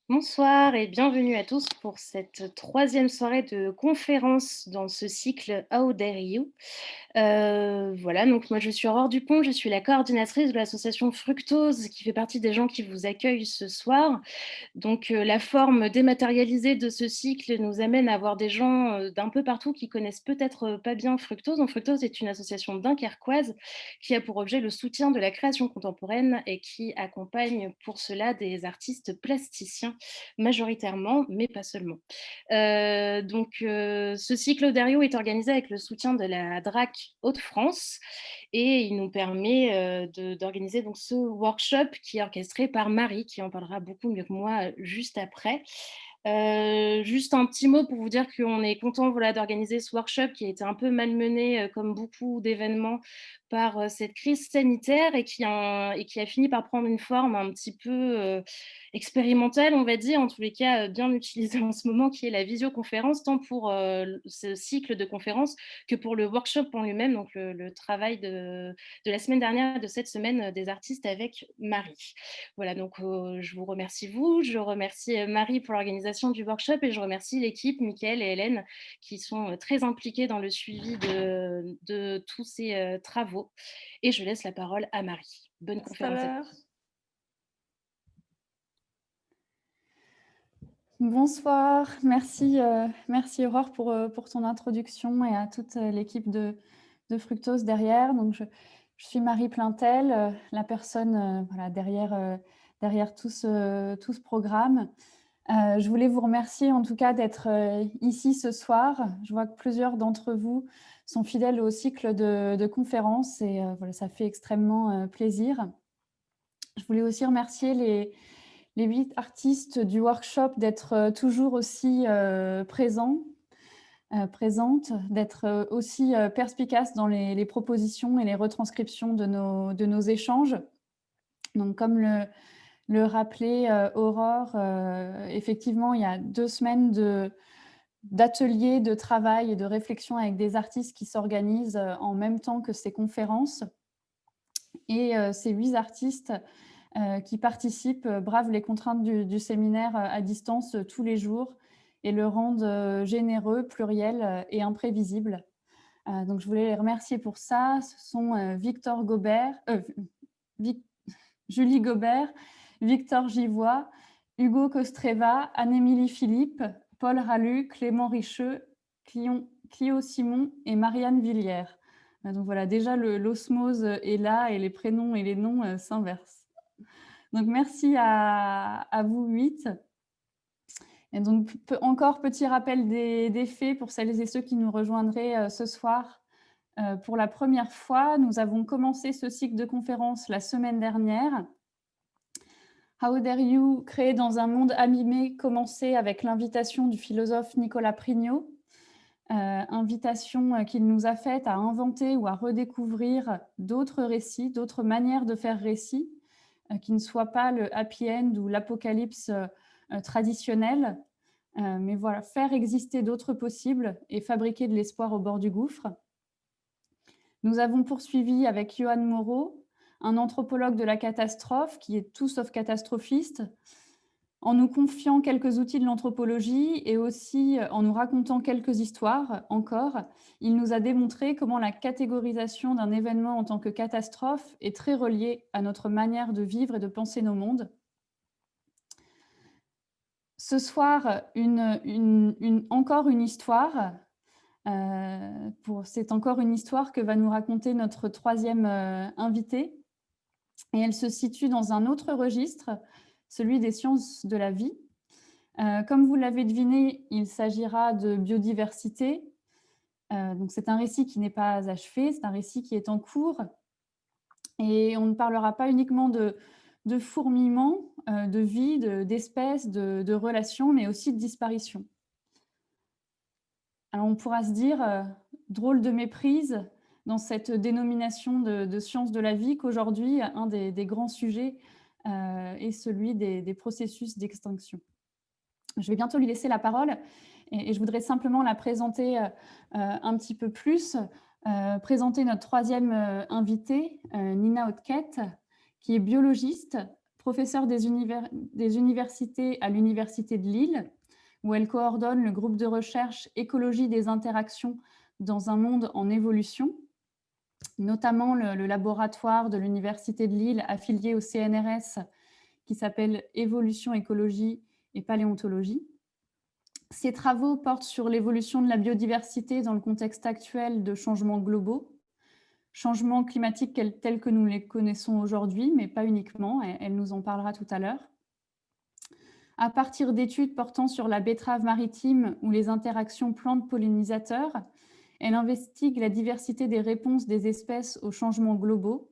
Bonsoir et bienvenue à tous pour cette troisième soirée de conférence dans ce cycle How Dare You. Voilà, donc moi je suis Aurore Dupont, je suis la coordinatrice de l'association Fructose qui fait partie des gens qui vous accueillent ce soir. Donc la forme dématérialisée de ce cycle nous amène à avoir des gens d'un peu partout qui connaissent peut-être pas bien Fructose. Donc Fructose est une association dunkerquoise qui a pour objet le soutien de la création contemporaine et qui accompagne pour cela des artistes plasticiens majoritairement, mais pas seulement. Ce cycle d'Ario est organisé avec le soutien de la DRAC Hauts-de-France et il nous permet d'organiser donc ce workshop qui est orchestré par Marie, qui en parlera beaucoup mieux que moi juste après. Juste un petit mot pour vous dire qu'on est content voilà, d'organiser ce workshop qui a été un peu malmené, comme beaucoup d'événements, par cette crise sanitaire et qui a fini par prendre une forme un petit peu expérimentale, on va dire, en tous les cas bien utilisée en ce moment, qui est la visioconférence, tant pour ce cycle de conférences que pour le workshop en lui-même, donc le travail de la semaine dernière et de cette semaine des artistes avec Marie. Voilà, donc je vous remercie vous, je remercie Marie pour l'organisation du workshop et je remercie l'équipe, Mickaël et Hélène, qui sont très impliqués dans le suivi de tous ces travaux. Et je laisse la parole à Marie. Bonne Tout à conférence à l'heure. tous. Bonsoir, merci Aurore pour ton introduction et à toute l'équipe de Fructose derrière. Donc je suis Marie Plaintel, la personne voilà, derrière tout ce programme. Je voulais vous remercier en tout cas d'être ici ce soir. Je vois que plusieurs d'entre vous sont fidèles au cycle de conférences et voilà, ça fait extrêmement plaisir. Je voulais aussi remercier les 8 artistes du workshop d'être toujours aussi présentes, d'être aussi perspicaces dans les propositions et les retranscriptions de nos échanges. Donc, comme le rappelait Aurore, effectivement, il y a 2 semaines d'ateliers, de travail et de réflexion avec des artistes qui s'organisent en même temps que ces conférences. Et ces 8 artistes qui participent, bravent les contraintes du séminaire à distance tous les jours et le rendent généreux, pluriel et imprévisible. Donc je voulais les remercier pour ça. Ce sont Victor Gobert, Julie Gobert, Victor Givois, Hugo Costreva, Anne-Émilie Philippe, Paul Ralu, Clément Richeux, Clio Simon et Marianne Villière. Donc voilà, déjà l'osmose est là et les prénoms et les noms s'inversent. Donc merci à vous 8. Et donc encore petit rappel des faits pour celles et ceux qui nous rejoindraient ce soir. Pour la première fois, nous avons commencé ce cycle de conférences la semaine dernière. How Dare You, créé dans un monde abîmé, commençait avec l'invitation du philosophe Nicolas Prignot, invitation qu'il nous a faite à inventer ou à redécouvrir d'autres récits, d'autres manières de faire récit, qui ne soient pas le happy end ou l'apocalypse traditionnel, mais voilà, faire exister d'autres possibles et fabriquer de l'espoir au bord du gouffre. Nous avons poursuivi avec Johan Moreau, un anthropologue de la catastrophe qui est tout sauf catastrophiste, en nous confiant quelques outils de l'anthropologie et aussi en nous racontant quelques histoires encore. Il nous a démontré comment la catégorisation d'un événement en tant que catastrophe est très reliée à notre manière de vivre et de penser nos mondes. Ce soir, encore une histoire. C'est encore une histoire que va nous raconter notre troisième invité. Et elle se situe dans un autre registre, celui des sciences de la vie. Comme vous l'avez deviné, il s'agira de biodiversité. Donc c'est un récit qui n'est pas achevé, c'est un récit qui est en cours. Et on ne parlera pas uniquement de fourmillement, de vie, d'espèces, de relations, mais aussi de disparition. Alors on pourra se dire, drôle de méprise dans cette dénomination de sciences de la vie, qu'aujourd'hui, un des grands sujets est celui des processus d'extinction. Je vais bientôt lui laisser la parole et je voudrais simplement la présenter un petit peu plus, présenter notre troisième invitée, Nina Otket, qui est biologiste, professeure des universités à l'Université de Lille, où elle coordonne le groupe de recherche Écologie des interactions dans un monde en évolution, notamment le laboratoire de l'Université de Lille affilié au CNRS qui s'appelle Évolution, écologie et paléontologie. Ces travaux portent sur l'évolution de la biodiversité dans le contexte actuel de changements globaux, changements climatiques tels que nous les connaissons aujourd'hui, mais pas uniquement, elle nous en parlera tout à l'heure. À partir d'études portant sur la betterave maritime ou les interactions plantes-pollinisateurs, elle investigue la diversité des réponses des espèces aux changements globaux,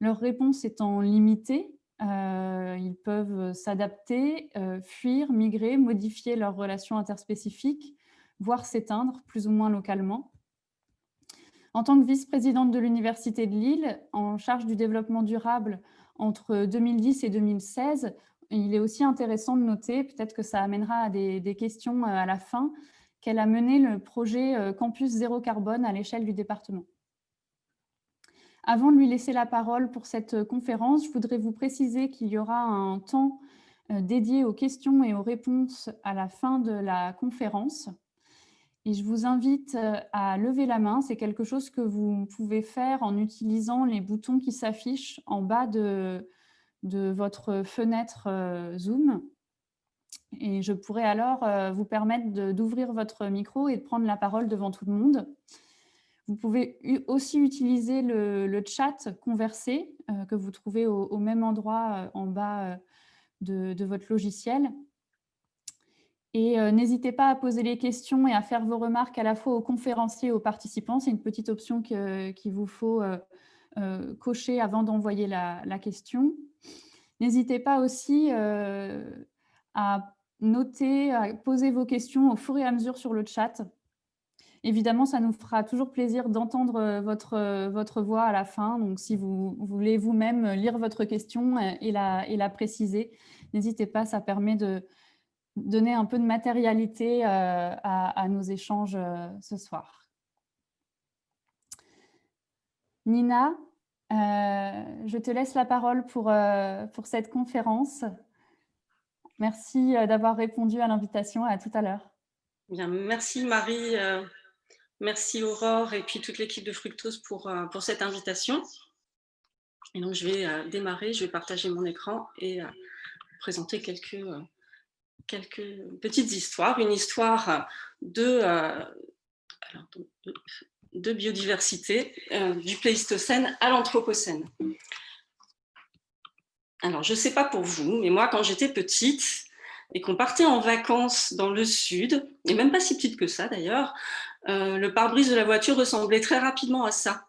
leurs réponses étant limitées. Ils peuvent s'adapter, fuir, migrer, modifier leurs relations interspécifiques, voire s'éteindre plus ou moins localement. En tant que vice-présidente de l'Université de Lille, en charge du développement durable entre 2010 et 2016, il est aussi intéressant de noter, peut-être que ça amènera à des questions à la fin, qu'elle a mené le projet Campus Zéro Carbone à l'échelle du département. Avant de lui laisser la parole pour cette conférence, je voudrais vous préciser qu'il y aura un temps dédié aux questions et aux réponses à la fin de la conférence. Et je vous invite à lever la main. C'est quelque chose que vous pouvez faire en utilisant les boutons qui s'affichent en bas de votre fenêtre Zoom. Et je pourrai alors vous permettre d'ouvrir votre micro et de prendre la parole devant tout le monde. Vous pouvez aussi utiliser le chat conversé que vous trouvez au même endroit en bas de votre logiciel. Et n'hésitez pas à poser les questions et à faire vos remarques à la fois aux conférenciers et aux participants. C'est une petite option qu'il vous faut cocher avant d'envoyer la question. N'hésitez pas aussi à noter, à poser vos questions au fur et à mesure sur le chat. Évidemment, ça nous fera toujours plaisir d'entendre votre voix à la fin. Donc, si vous voulez vous-même lire votre question et la préciser, n'hésitez pas, ça permet de donner un peu de matérialité à nos échanges ce soir. Nina, je te laisse la parole pour cette conférence. Merci d'avoir répondu à l'invitation. À tout à l'heure. Bien, merci Marie, merci Aurore et puis toute l'équipe de Fructose pour cette invitation. Et donc je vais démarrer, je vais partager mon écran et présenter quelques petites histoires. Une histoire de biodiversité du Pléistocène à l'Anthropocène. Alors, je ne sais pas pour vous, mais moi, quand j'étais petite et qu'on partait en vacances dans le sud, et même pas si petite que ça d'ailleurs, le pare-brise de la voiture ressemblait très rapidement à ça.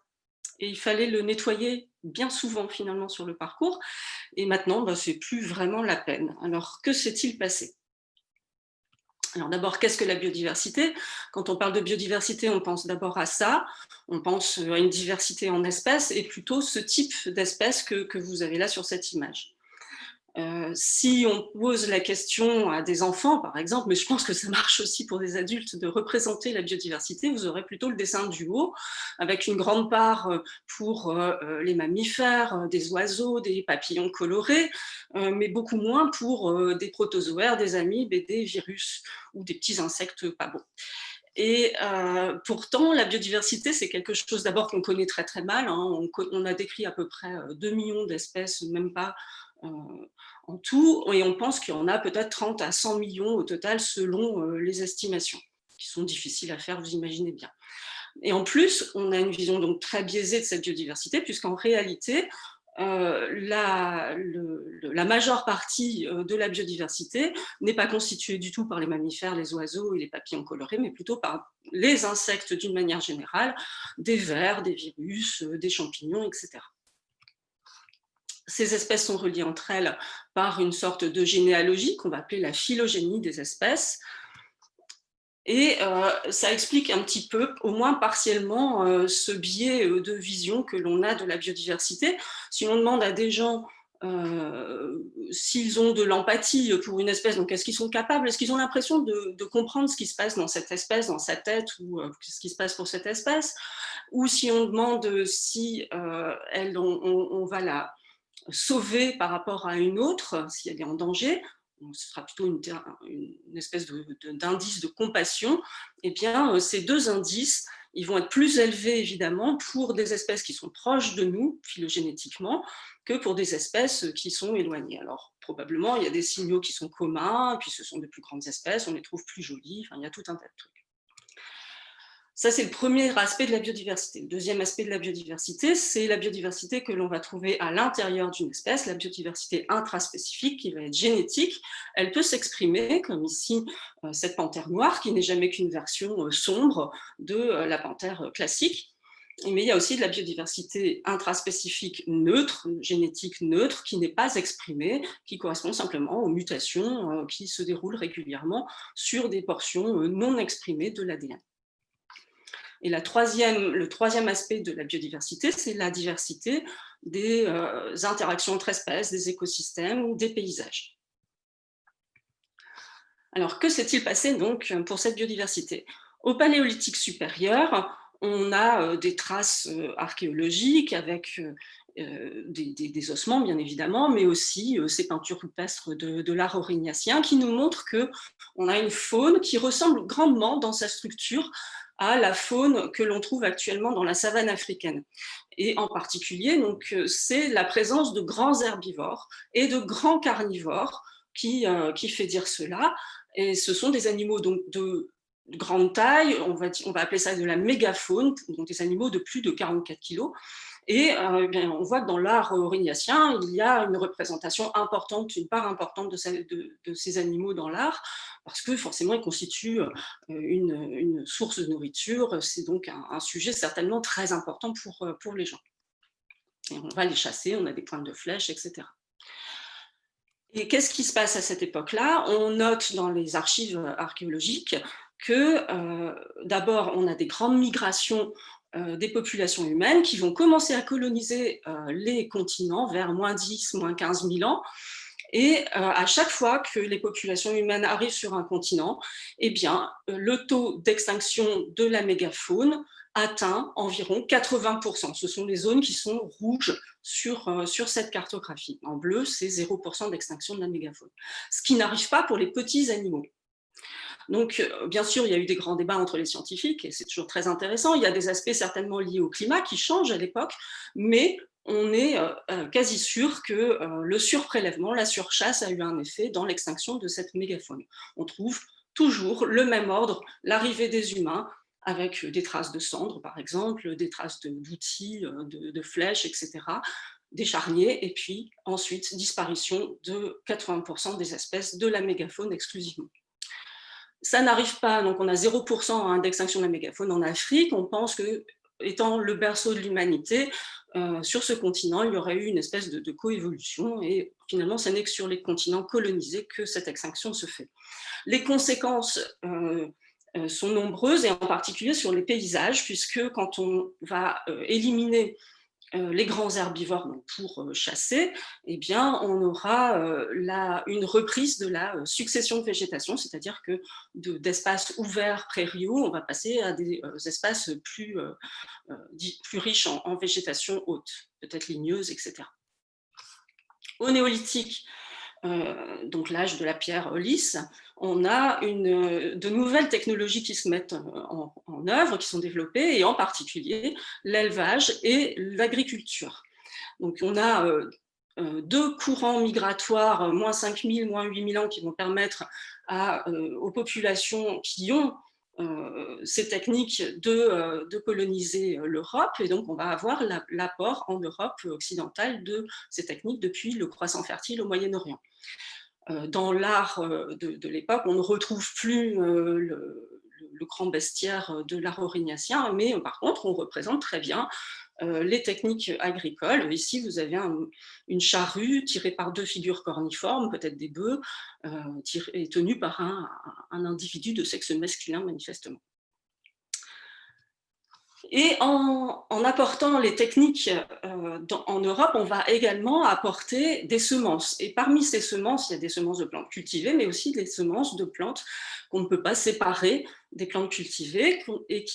Et il fallait le nettoyer bien souvent finalement sur le parcours. Et maintenant, ce n'est plus vraiment la peine. Alors, que s'est-il passé ? Alors d'abord, qu'est-ce que la biodiversité ? Quand on parle de biodiversité, on pense d'abord à ça, on pense à une diversité en espèces et plutôt ce type d'espèces que vous avez là sur cette image. Si on pose la question à des enfants, par exemple, mais je pense que ça marche aussi pour des adultes, de représenter la biodiversité, vous aurez plutôt le dessin du haut, avec une grande part pour les mammifères, des oiseaux, des papillons colorés, mais beaucoup moins pour des protozoaires, des amibes et des virus, ou des petits insectes pas bons. Et pourtant, la biodiversité, c'est quelque chose d'abord qu'on connaît très très mal. Hein. On a décrit à peu près 2 millions d'espèces, même pas en tout, et on pense qu'il y en a peut-être 30 à 100 millions au total selon les estimations, qui sont difficiles à faire, vous imaginez bien. Et en plus, on a une vision donc très biaisée de cette biodiversité, puisqu'en réalité, la majeure partie de la biodiversité n'est pas constituée du tout par les mammifères, les oiseaux et les papillons colorés, mais plutôt par les insectes d'une manière générale, des vers, des virus, des champignons, etc. Ces espèces sont reliées entre elles par une sorte de généalogie qu'on va appeler la phylogénie des espèces. Et ça explique un petit peu, au moins partiellement, ce biais de vision que l'on a de la biodiversité. Si on demande à des gens s'ils ont de l'empathie pour une espèce, donc est-ce qu'ils sont capables, est-ce qu'ils ont l'impression de comprendre ce qui se passe dans cette espèce, dans sa tête, ou ce qui se passe pour cette espèce, ou si on demande si on va sauvée par rapport à une autre, si elle est en danger, donc ce sera plutôt une espèce d'indice de compassion, eh bien, ces deux indices, ils vont être plus élevés évidemment pour des espèces qui sont proches de nous phylogénétiquement que pour des espèces qui sont éloignées. Alors probablement il y a des signaux qui sont communs, et puis ce sont de plus grandes espèces, on les trouve plus jolies, enfin, il y a tout un tas de trucs. Ça, c'est le premier aspect de la biodiversité. Le deuxième aspect de la biodiversité, c'est la biodiversité que l'on va trouver à l'intérieur d'une espèce, la biodiversité intraspécifique qui va être génétique. Elle peut s'exprimer, comme ici, cette panthère noire, qui n'est jamais qu'une version sombre de la panthère classique. Mais il y a aussi de la biodiversité intraspécifique neutre, génétique neutre, qui n'est pas exprimée, qui correspond simplement aux mutations qui se déroulent régulièrement sur des portions non exprimées de l'ADN. Et le troisième aspect de la biodiversité, c'est la diversité des interactions entre espèces, des écosystèmes ou des paysages. Alors, que s'est-il passé donc pour cette biodiversité? Au Paléolithique supérieur, on a des traces archéologiques avec des ossements, bien évidemment, mais aussi ces peintures rupestres de l'art aurignacien qui nous montrent qu'on a une faune qui ressemble grandement dans sa structure à la faune que l'on trouve actuellement dans la savane africaine. Et en particulier, c'est la présence de grands herbivores et de grands carnivores qui fait dire cela. Et ce sont des animaux donc, de grande taille, on va appeler ça de la mégafaune, donc des animaux de plus de 44 kilos. Et on voit que dans l'art aurignacien, il y a une représentation importante, une part importante de ces animaux dans l'art, parce que forcément, ils constituent une source de nourriture. C'est donc un sujet certainement très important pour les gens. Et on va les chasser, on a des pointes de flèches, etc. Et qu'est-ce qui se passe à cette époque-là? On note dans les archives archéologiques que d'abord, on a des grandes migrations des populations humaines qui vont commencer à coloniser les continents vers moins 10, moins 15 000 ans. Et à chaque fois que les populations humaines arrivent sur un continent, eh bien, le taux d'extinction de la mégafaune atteint environ 80%. Ce sont les zones qui sont rouges sur cette cartographie. En bleu, c'est 0% d'extinction de la mégafaune. Ce qui n'arrive pas pour les petits animaux. Donc, bien sûr, il y a eu des grands débats entre les scientifiques, et c'est toujours très intéressant. Il y a des aspects certainement liés au climat qui changent à l'époque, mais on est quasi sûr que le surprélèvement, la surchasse a eu un effet dans l'extinction de cette mégafaune. On trouve toujours le même ordre, l'arrivée des humains, avec des traces de cendres, par exemple, des traces d'outils, de flèches, etc., des charniers, et puis ensuite disparition de 80% des espèces de la mégafaune exclusivement. Ça n'arrive pas, donc on a 0% d'extinction de la mégafaune en Afrique. On pense que, étant le berceau de l'humanité, sur ce continent, il y aurait eu une espèce de coévolution, et finalement, ce n'est que sur les continents colonisés que cette extinction se fait. Les conséquences sont nombreuses, et en particulier sur les paysages, puisque quand on va éliminer les grands herbivores pour chasser, eh bien, on aura une reprise de la succession de végétation, c'est-à-dire que d'espaces ouverts prairiaux, on va passer à des espaces plus riches en végétation haute, peut-être ligneuse, etc. Au néolithique, donc l'âge de la pierre lisse, on a de nouvelles technologies qui se mettent en œuvre, qui sont développées, et en particulier l'élevage et l'agriculture. Donc on a deux courants migratoires, moins 5000, moins 8000 ans, qui vont permettre aux populations qui ont ces techniques de coloniser l'Europe, et donc on va avoir l'apport en Europe occidentale de ces techniques depuis le croissant fertile au Moyen-Orient. Dans l'art de l'époque, on ne retrouve plus le grand bestiaire de l'art aurignacien, mais par contre, on représente très bien les techniques agricoles. Ici, vous avez une charrue tirée par deux figures corniformes, peut-être des bœufs, et tenue par un individu de sexe masculin, manifestement. Et en apportant les techniques en Europe, on va également apporter des semences. Et parmi ces semences, il y a des semences de plantes cultivées, mais aussi des semences de plantes qu'on ne peut pas séparer des plantes cultivées, et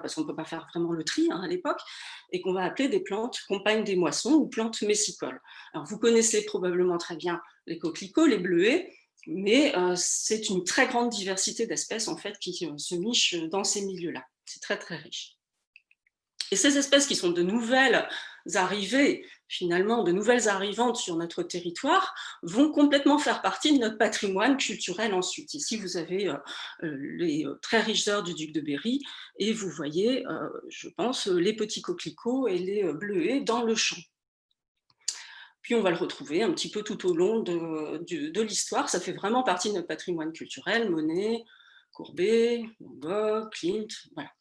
parce qu'on ne peut pas faire vraiment le tri à l'époque, et qu'on va appeler des plantes compagnes des moissons ou plantes messicoles. Alors vous connaissez probablement très bien les coquelicots, les bleuets, mais c'est une très grande diversité d'espèces en fait qui se nichent dans ces milieux-là. C'est très très riche. Et ces espèces qui sont de nouvelles arrivées, finalement, de nouvelles arrivantes sur notre territoire, vont complètement faire partie de notre patrimoine culturel ensuite. Ici, vous avez les très riches heures du duc de Berry, et vous voyez, je pense, les petits coquelicots et les bleuets dans le champ. Puis on va le retrouver un petit peu tout au long de l'histoire. Ça fait vraiment partie de notre patrimoine culturel, Monet, Courbet, Van Gogh, Klimt, voilà.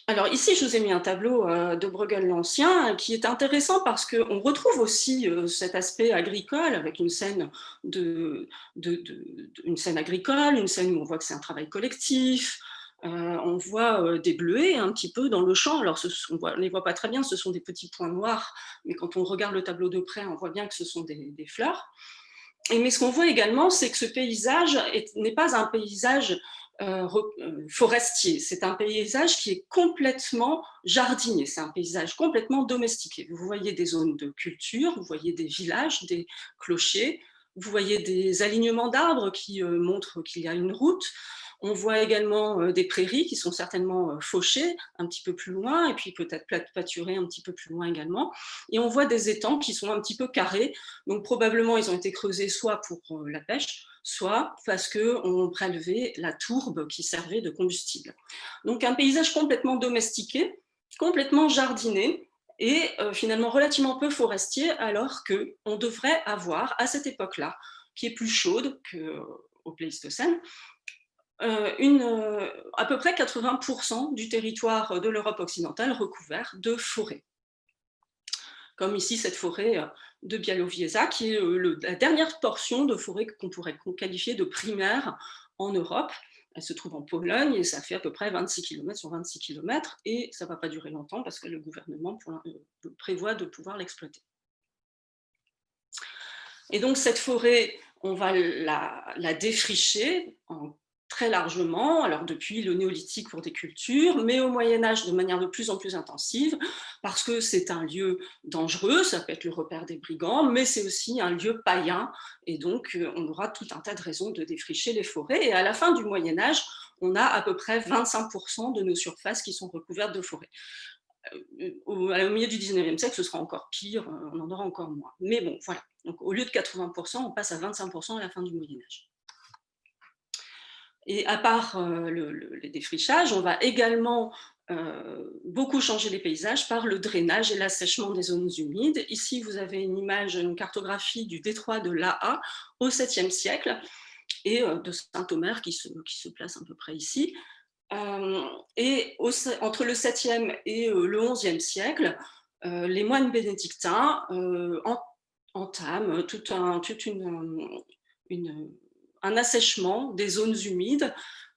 Alors ici, je vous ai mis un tableau de Bruegel l'Ancien qui est intéressant parce qu'on retrouve aussi cet aspect agricole avec une scène, une scène agricole, une scène où on voit que c'est un travail collectif. On voit des bleuets un petit peu dans le champ. Alors on ne les voit pas très bien, ce sont des petits points noirs, mais quand on regarde le tableau de près, on voit bien que ce sont des fleurs. Mais ce qu'on voit également, c'est que ce paysage n'est pas un paysage forestier, c'est un paysage qui est complètement jardinier, c'est un paysage complètement domestiqué. Vous voyez des zones de culture, vous voyez des villages, des clochers, vous voyez des alignements d'arbres qui montrent qu'il y a une route. On voit également des prairies qui sont certainement fauchées un petit peu plus loin, et puis peut-être pâturées un petit peu plus loin également. Et on voit des étangs qui sont un petit peu carrés, donc probablement ils ont été creusés soit pour la pêche, soit parce qu'on prélevait la tourbe qui servait de combustible. Donc un paysage complètement domestiqué, complètement jardiné, et finalement relativement peu forestier, alors qu'on devrait avoir à cette époque-là, qui est plus chaude qu'au Pléistocène, à peu près 80% du territoire de l'Europe occidentale recouvert de forêts. Comme ici cette forêt de Białowieża, qui est la dernière portion de forêt qu'on pourrait qualifier de primaire en Europe. Elle se trouve en Pologne et ça fait à peu près 26 km sur 26 km, et ça ne va pas durer longtemps parce que le gouvernement prévoit de pouvoir l'exploiter. Et donc cette forêt, on va la défricher très largement, alors depuis le néolithique pour des cultures, mais au Moyen-Âge de manière de plus en plus intensive, parce que c'est un lieu dangereux, ça peut être le repère des brigands, mais c'est aussi un lieu païen, et donc on aura tout un tas de raisons de défricher les forêts. Et à la fin du Moyen-Âge, on a à peu près 25% de nos surfaces qui sont recouvertes de forêts. Au milieu du 19e siècle, ce sera encore pire, on en aura encore moins. Mais bon, voilà. Donc au lieu de 80%, on passe à 25% à la fin du Moyen-Âge. Et à part les défrichages, on va également beaucoup changer les paysages par le drainage et l'assèchement des zones humides. Ici, vous avez une image, une cartographie du détroit de l'Aa au 7e siècle, et de Saint-Omer qui se place à peu près ici. Et entre le 7e et le 11e siècle, les moines bénédictins entament un assèchement des zones humides.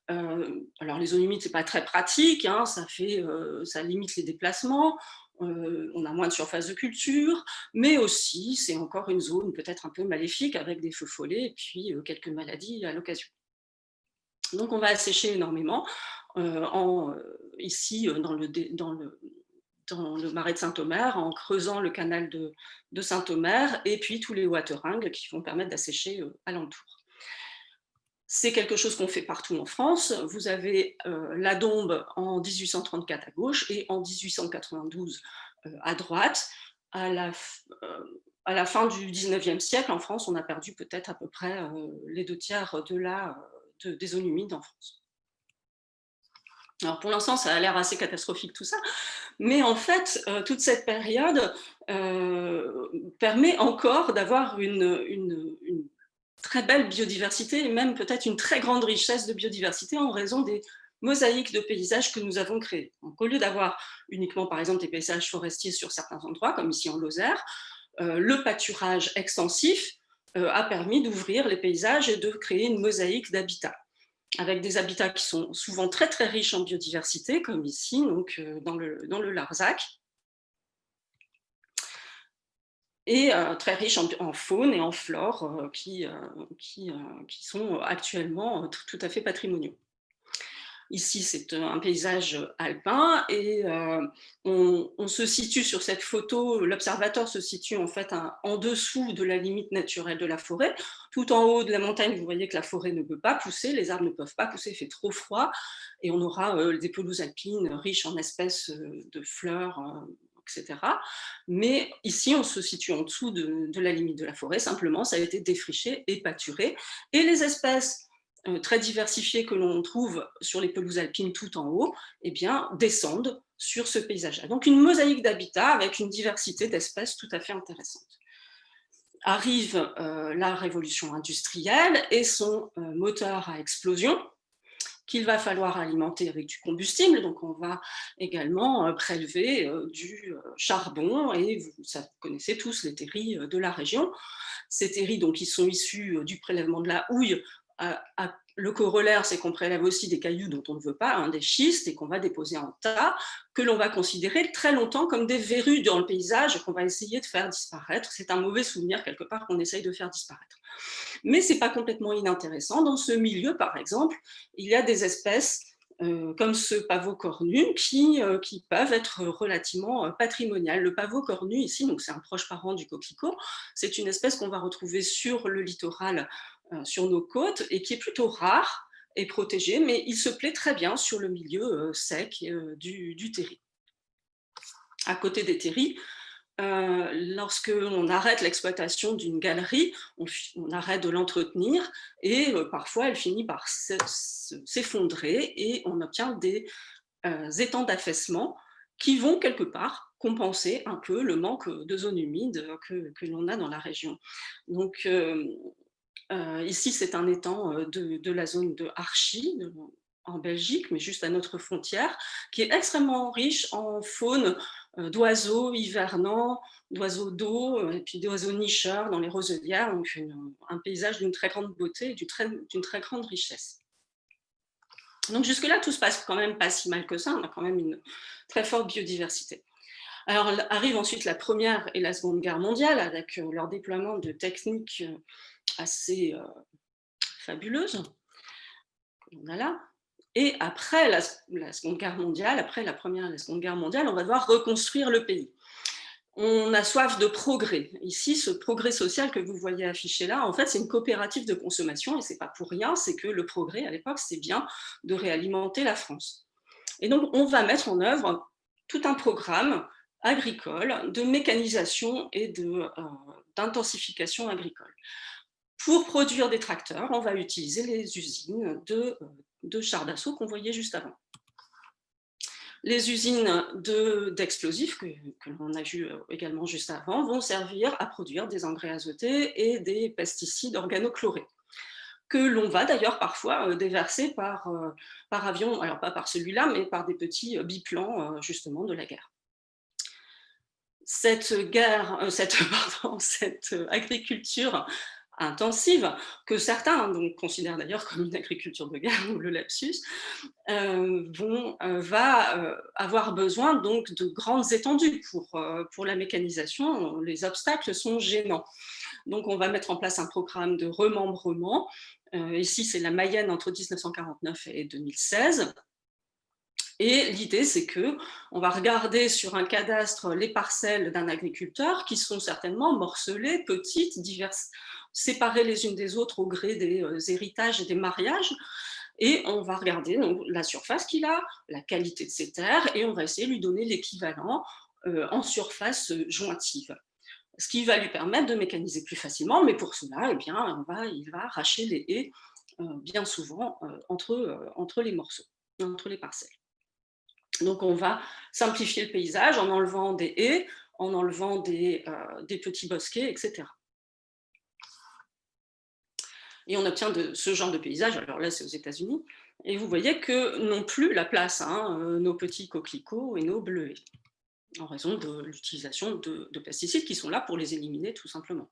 Alors les zones humides, c'est pas très pratique, hein, ça limite les déplacements, on a moins de surface de culture, mais aussi c'est encore une zone peut-être un peu maléfique avec des feux follets et puis quelques maladies à l'occasion. Donc on va assécher énormément, ici dans le marais de Saint-Omer, en creusant le canal de Saint-Omer, et puis tous les wateringues qui vont permettre d'assécher alentour. C'est quelque chose qu'on fait partout en France. Vous avez la Dombes en 1834 à gauche et en 1892 à droite. À la fin du 19e siècle, en France, on a perdu peut-être à peu près les 2/3 des zones humides en France. Alors pour l'instant, ça a l'air assez catastrophique tout ça, mais en fait, toute cette période permet encore d'avoir une très belle biodiversité et même peut-être une très grande richesse de biodiversité en raison des mosaïques de paysages que nous avons créés. Donc, au lieu d'avoir uniquement, par exemple, des paysages forestiers sur certains endroits, comme ici en Lozère, le pâturage extensif a permis d'ouvrir les paysages et de créer une mosaïque d'habitats. avec des habitats qui sont souvent très très riches en biodiversité, comme ici, donc, dans le Larzac, et très riches en faune et en flore qui sont actuellement tout à fait patrimoniaux. Ici, c'est un paysage alpin et on se situe sur cette photo, l'observateur se situe en fait en dessous de la limite naturelle de la forêt. Tout en haut de la montagne, vous voyez que la forêt ne peut pas pousser, les arbres ne peuvent pas pousser, il fait trop froid et on aura des pelouses alpines riches en espèces de fleurs, etc. Mais ici, on se situe en dessous de la limite de la forêt, simplement, ça a été défriché et pâturé. Et les espèces très diversifiées que l'on trouve sur les pelouses alpines tout en haut, eh bien, descendent sur ce paysage-là. Donc une mosaïque d'habitats avec une diversité d'espèces tout à fait intéressante. Arrive la révolution industrielle et son moteur à explosion, qu'il va falloir alimenter avec du combustible. Donc on va également prélever du charbon, et vous connaissez tous les terris de la région. Ces terris, donc, ils sont issus du prélèvement de la houille. Le corollaire, c'est qu'on prélève aussi des cailloux dont on ne veut pas, hein, des schistes, et qu'on va déposer en tas, que l'on va considérer très longtemps comme des verrues dans le paysage et qu'on va essayer de faire disparaître. C'est un mauvais souvenir quelque part qu'on essaye de faire disparaître. Mais ce n'est pas complètement inintéressant. Dans ce milieu, par exemple, il y a des espèces comme ce pavot cornu qui peuvent être relativement patrimoniales. Le pavot cornu ici, donc c'est un proche parent du coquelicot, c'est une espèce qu'on va retrouver sur le littoral, sur nos côtes, et qui est plutôt rare et protégée, mais il se plaît très bien sur le milieu sec du terri. À côté des terris, lorsque l'on arrête l'exploitation d'une galerie, on arrête de l'entretenir et parfois elle finit par s'effondrer et on obtient des étangs d'affaissement qui vont quelque part compenser un peu le manque de zones humides que l'on a dans la région. Donc ici, c'est un étang de la zone de Archi, en Belgique, mais juste à notre frontière, qui est extrêmement riche en faune d'oiseaux hivernants, d'oiseaux d'eau, et puis d'oiseaux nicheurs dans les roselières, donc un paysage d'une très grande beauté et d'une très grande richesse. Donc jusque-là, tout se passe quand même pas si mal que ça, on a quand même une très forte biodiversité. Alors arrive ensuite la Première et la Seconde Guerre mondiale, avec leur déploiement de techniques assez fabuleuses, on a là. Et après la Seconde Guerre mondiale, après la Première et la Seconde Guerre mondiale, on va devoir reconstruire le pays. On a soif de progrès. Ici, ce progrès social que vous voyez affiché là, en fait, c'est une coopérative de consommation, et c'est pas pour rien, c'est que le progrès, à l'époque, c'est bien de réalimenter la France. Et donc, on va mettre en œuvre tout un programme agricole de mécanisation et d'intensification agricole. Pour produire des tracteurs, on va utiliser les usines de chars d'assaut qu'on voyait juste avant. Les usines d'explosifs, que l'on a vu également juste avant, vont servir à produire des engrais azotés et des pesticides organochlorés, que l'on va d'ailleurs parfois déverser par avion, alors pas par celui-là, mais par des petits biplans justement de la guerre. Cette agriculture intensive, que certains considèrent d'ailleurs comme une agriculture de guerre, ou le lapsus, va avoir besoin donc de grandes étendues pour la mécanisation. Les obstacles sont gênants. Donc on va mettre en place un programme de remembrement. Ici, c'est la Mayenne entre 1949 et 2016. Et l'idée, c'est qu'on va regarder sur un cadastre les parcelles d'un agriculteur qui sont certainement morcelées, petites, diverses, séparées les unes des autres au gré des héritages et des mariages. Et on va regarder donc, la surface qu'il a, la qualité de ses terres, et on va essayer de lui donner l'équivalent en surface jointive. Ce qui va lui permettre de mécaniser plus facilement, mais pour cela, eh bien, il va arracher les haies bien souvent entre les morceaux, entre les parcelles. Donc on va simplifier le paysage en enlevant des haies, en enlevant des petits bosquets, etc. Et on obtient ce genre de paysage, alors là c'est aux États-Unis, et vous voyez que n'ont plus la place nos petits coquelicots et nos bleuets, en raison de l'utilisation de pesticides qui sont là pour les éliminer tout simplement.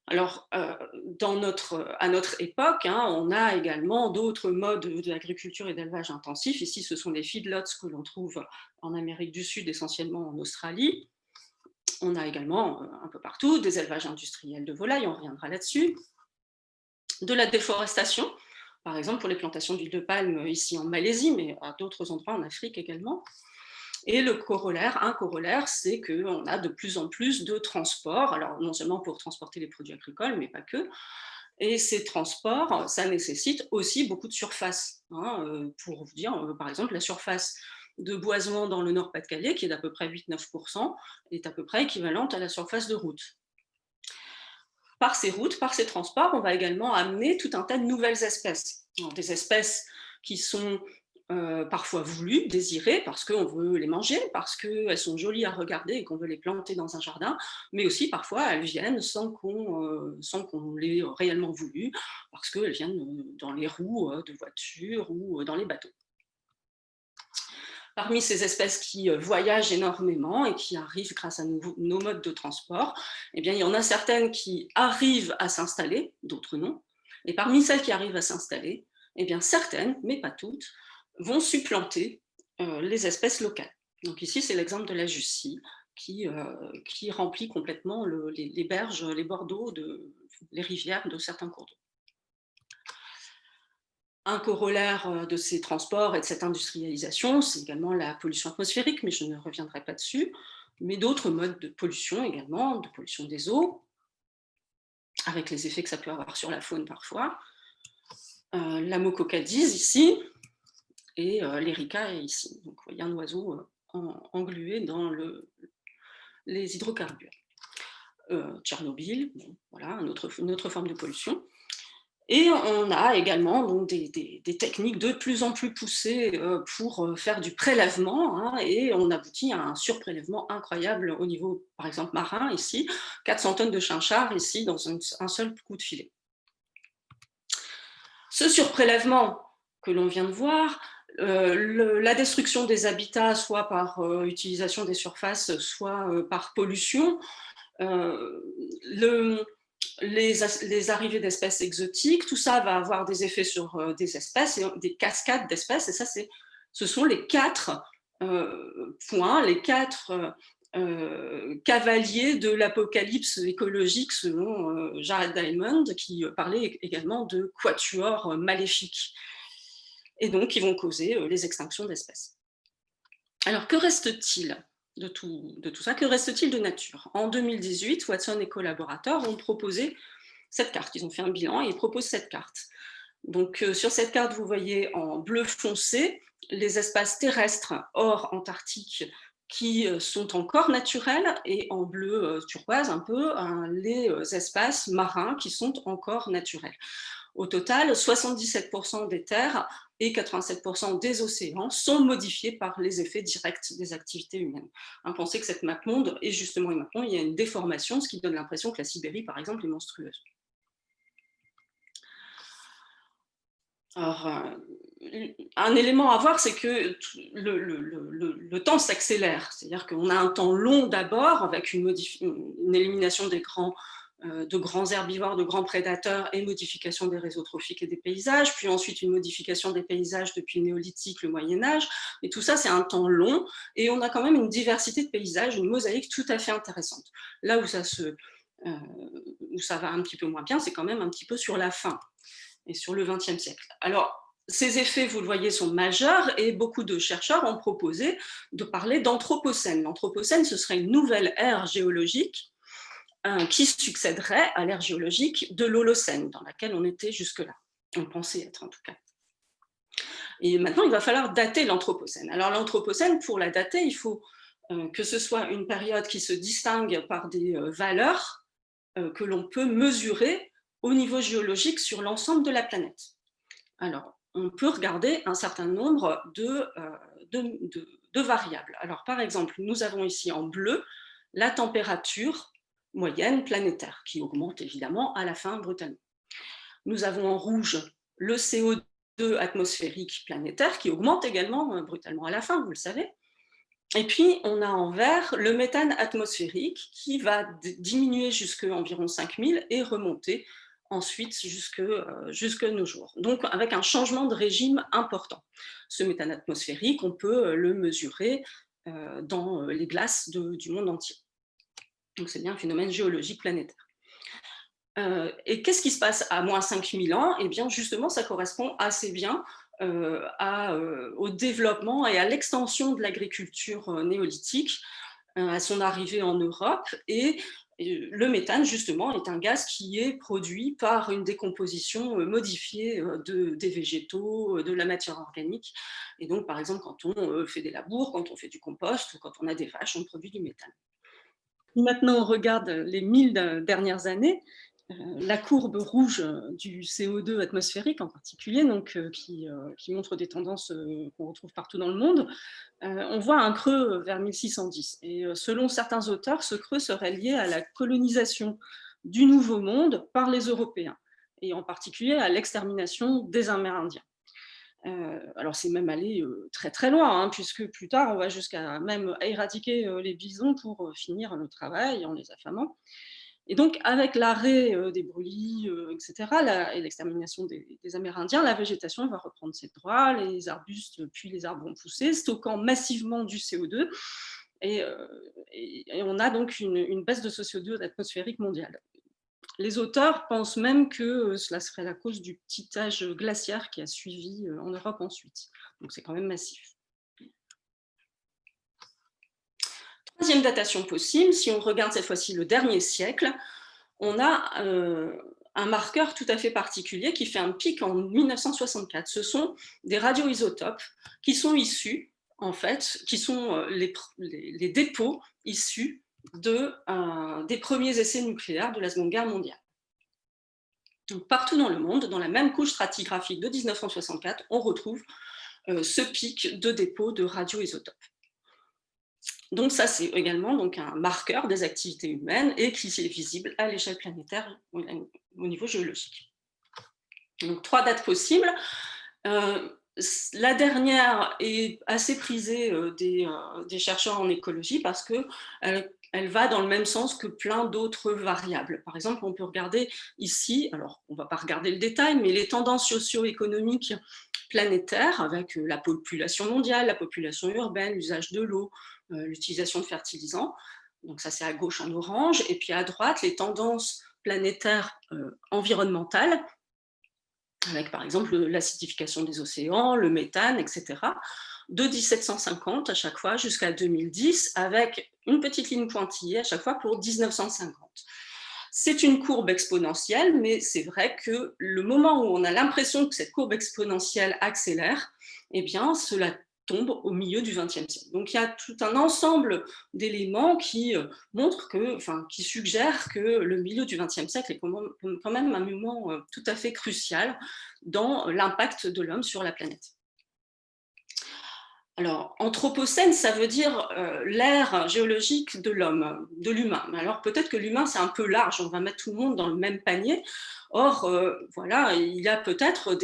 Alors, à notre époque, hein, on a également d'autres modes d'agriculture et d'élevage intensif. Ici, ce sont les feedlots que l'on trouve en Amérique du Sud, essentiellement en Australie. On a également un peu partout des élevages industriels de volailles, on reviendra là-dessus. De la déforestation, par exemple pour les plantations d'huile de palme ici en Malaisie, mais à d'autres endroits en Afrique également. Et un corollaire, c'est qu'on a de plus en plus de transports, alors non seulement pour transporter les produits agricoles, mais pas que. Et ces transports, ça nécessite aussi beaucoup de surface. Hein, pour vous dire, par exemple, la surface de boisement dans le Nord-Pas-de-Calais, qui est d'à peu près 8-9%, est à peu près équivalente à la surface de route. Par ces routes, par ces transports, on va également amener tout un tas de nouvelles espèces. Alors, des espèces qui sont parfois voulues, désirées, parce qu'on veut les manger, parce qu'elles sont jolies à regarder et qu'on veut les planter dans un jardin, mais aussi parfois elles viennent sans qu'on les ait réellement voulues, parce qu'elles viennent dans les roues de voitures ou dans les bateaux. Parmi ces espèces qui voyagent énormément et qui arrivent grâce à nos modes de transport, eh bien, il y en a certaines qui arrivent à s'installer, d'autres non. Et parmi celles qui arrivent à s'installer, eh bien, certaines, mais pas toutes, vont supplanter les espèces locales. Donc ici, c'est l'exemple de la Jussie qui remplit complètement les berges, les bords d'eau, les rivières de certains cours d'eau. Un corollaire de ces transports et de cette industrialisation, c'est également la pollution atmosphérique, mais je ne reviendrai pas dessus, mais d'autres modes de pollution également, de pollution des eaux, avec les effets que ça peut avoir sur la faune parfois. La mococadise ici, et l'érica ici. Donc, vous voyez un oiseau englué dans les hydrocarbures. Tchernobyl, bon, voilà, une autre forme de pollution. Et on a également donc, des techniques de plus en plus poussées pour faire du prélèvement, hein, et on aboutit à un surprélèvement incroyable au niveau, par exemple, marin, ici, 400 tonnes de chinchard, ici, dans un seul coup de filet. Ce surprélèvement que l'on vient de voir, la destruction des habitats, soit par utilisation des surfaces, soit par pollution, les arrivées d'espèces exotiques, tout ça va avoir des effets sur des espèces, et des cascades d'espèces, et ça, ce sont les 4 points, les 4 cavaliers de l'apocalypse écologique selon Jared Diamond, qui parlait également de quatuors maléfiques, et donc qui vont causer les extinctions d'espèces. Alors, que reste-t-il de tout ça? Que reste-t-il de nature? En 2018, Watson et collaborateurs ont proposé cette carte. Ils ont fait un bilan et ils proposent cette carte. Donc, sur cette carte, vous voyez en bleu foncé les espaces terrestres hors Antarctique qui sont encore naturels, et en bleu turquoise un peu les espaces marins qui sont encore naturels. Au total, 77% des terres et 87% des océans sont modifiés par les effets directs des activités humaines. Pensez que cette map monde est justement une map monde, il y a une déformation, ce qui donne l'impression que la Sibérie, par exemple, est monstrueuse. Alors, un élément à voir, c'est que le temps s'accélère. C'est-à-dire qu'on a un temps long d'abord, avec une élimination de grands herbivores, de grands prédateurs, et modification des réseaux trophiques et des paysages, puis ensuite une modification des paysages depuis le néolithique, le Moyen-Âge, et tout ça c'est un temps long, et on a quand même une diversité de paysages, une mosaïque tout à fait intéressante. Là où ça va un petit peu moins bien, c'est quand même un petit peu sur la fin, et sur le XXe siècle. Alors, ces effets, vous le voyez, sont majeurs, et beaucoup de chercheurs ont proposé de parler d'anthropocène. L'anthropocène, ce serait une nouvelle ère géologique qui succéderait à l'ère géologique de l'Holocène, dans laquelle on était jusque-là. On pensait être, en tout cas. Et maintenant, il va falloir dater l'Anthropocène. Alors, l'Anthropocène, pour la dater, il faut que ce soit une période qui se distingue par des valeurs que l'on peut mesurer au niveau géologique sur l'ensemble de la planète. Alors, on peut regarder un certain nombre de variables. Alors, par exemple, nous avons ici en bleu la température moyenne planétaire, qui augmente évidemment à la fin brutalement. Nous avons en rouge le CO2 atmosphérique planétaire, qui augmente également brutalement à la fin, vous le savez. Et puis, on a en vert le méthane atmosphérique qui va diminuer jusqu'à environ 5000 et remonter ensuite jusque nos jours. Donc, avec un changement de régime important. Ce méthane atmosphérique, on peut le mesurer dans les glaces du monde entier. Donc, c'est bien un phénomène géologique planétaire. Et qu'est-ce qui se passe à moins 5000 ans? Eh bien, justement, ça correspond assez bien au développement et à l'extension de l'agriculture néolithique, à son arrivée en Europe. Et le méthane, justement, est un gaz qui est produit par une décomposition modifiée des végétaux, de la matière organique. Et donc, par exemple, quand on fait des labours, quand on fait du compost ou quand on a des vaches, on produit du méthane. Maintenant, on regarde les 1000 dernières années. La courbe rouge du CO2 atmosphérique en particulier, donc, qui montre des tendances qu'on retrouve partout dans le monde, on voit un creux vers 1610. Et selon certains auteurs, ce creux serait lié à la colonisation du Nouveau Monde par les Européens, et en particulier à l'extermination des Amérindiens. Alors c'est même allé très très loin, hein, puisque plus tard on va jusqu'à même éradiquer les bisons pour finir le travail en les affamant. Et donc, avec l'arrêt des brûlis, etc., et l'extermination des Amérindiens, la végétation va reprendre ses droits, les arbustes, puis les arbres vont pousser, stockant massivement du CO2, et on a donc une baisse de ce CO2 atmosphérique mondiale. Les auteurs pensent même que cela serait la cause du petit âge glaciaire qui a suivi en Europe ensuite. Donc c'est quand même massif. Troisième datation possible, si on regarde cette fois-ci le dernier siècle, on a un marqueur tout à fait particulier qui fait un pic en 1964. Ce sont des radioisotopes qui sont issus, en fait, qui sont les dépôts issus des premiers essais nucléaires de la Seconde Guerre mondiale. Donc, partout dans le monde, dans la même couche stratigraphique de 1964, on retrouve ce pic de dépôts de radioisotopes. Donc ça, c'est également donc, un marqueur des activités humaines et qui est visible à l'échelle planétaire au niveau géologique. Donc 3 dates possibles. La dernière est assez prisée des chercheurs en écologie parce qu'elle va dans le même sens que plein d'autres variables. Par exemple, on peut regarder ici, alors on ne va pas regarder le détail, mais les tendances socio-économiques planétaires avec la population mondiale, la population urbaine, l'usage de l'eau, l'utilisation de fertilisants. Donc ça, c'est à gauche en orange. Et puis à droite, les tendances planétaires environnementales, avec par exemple l'acidification des océans, le méthane, etc., de 1750 à chaque fois jusqu'à 2010, avec une petite ligne pointillée à chaque fois pour 1950. C'est une courbe exponentielle, mais c'est vrai que le moment où on a l'impression que cette courbe exponentielle accélère, eh bien, cela tombe au milieu du XXe siècle. Donc, il y a tout un ensemble d'éléments qui montrent qui suggèrent que le milieu du XXe siècle est quand même un moment tout à fait crucial dans l'impact de l'homme sur la planète. Alors, anthropocène, ça veut dire l'ère géologique de l'homme, de l'humain. Alors, peut-être que l'humain, c'est un peu large, on va mettre tout le monde dans le même panier. Or, voilà, il y a peut-être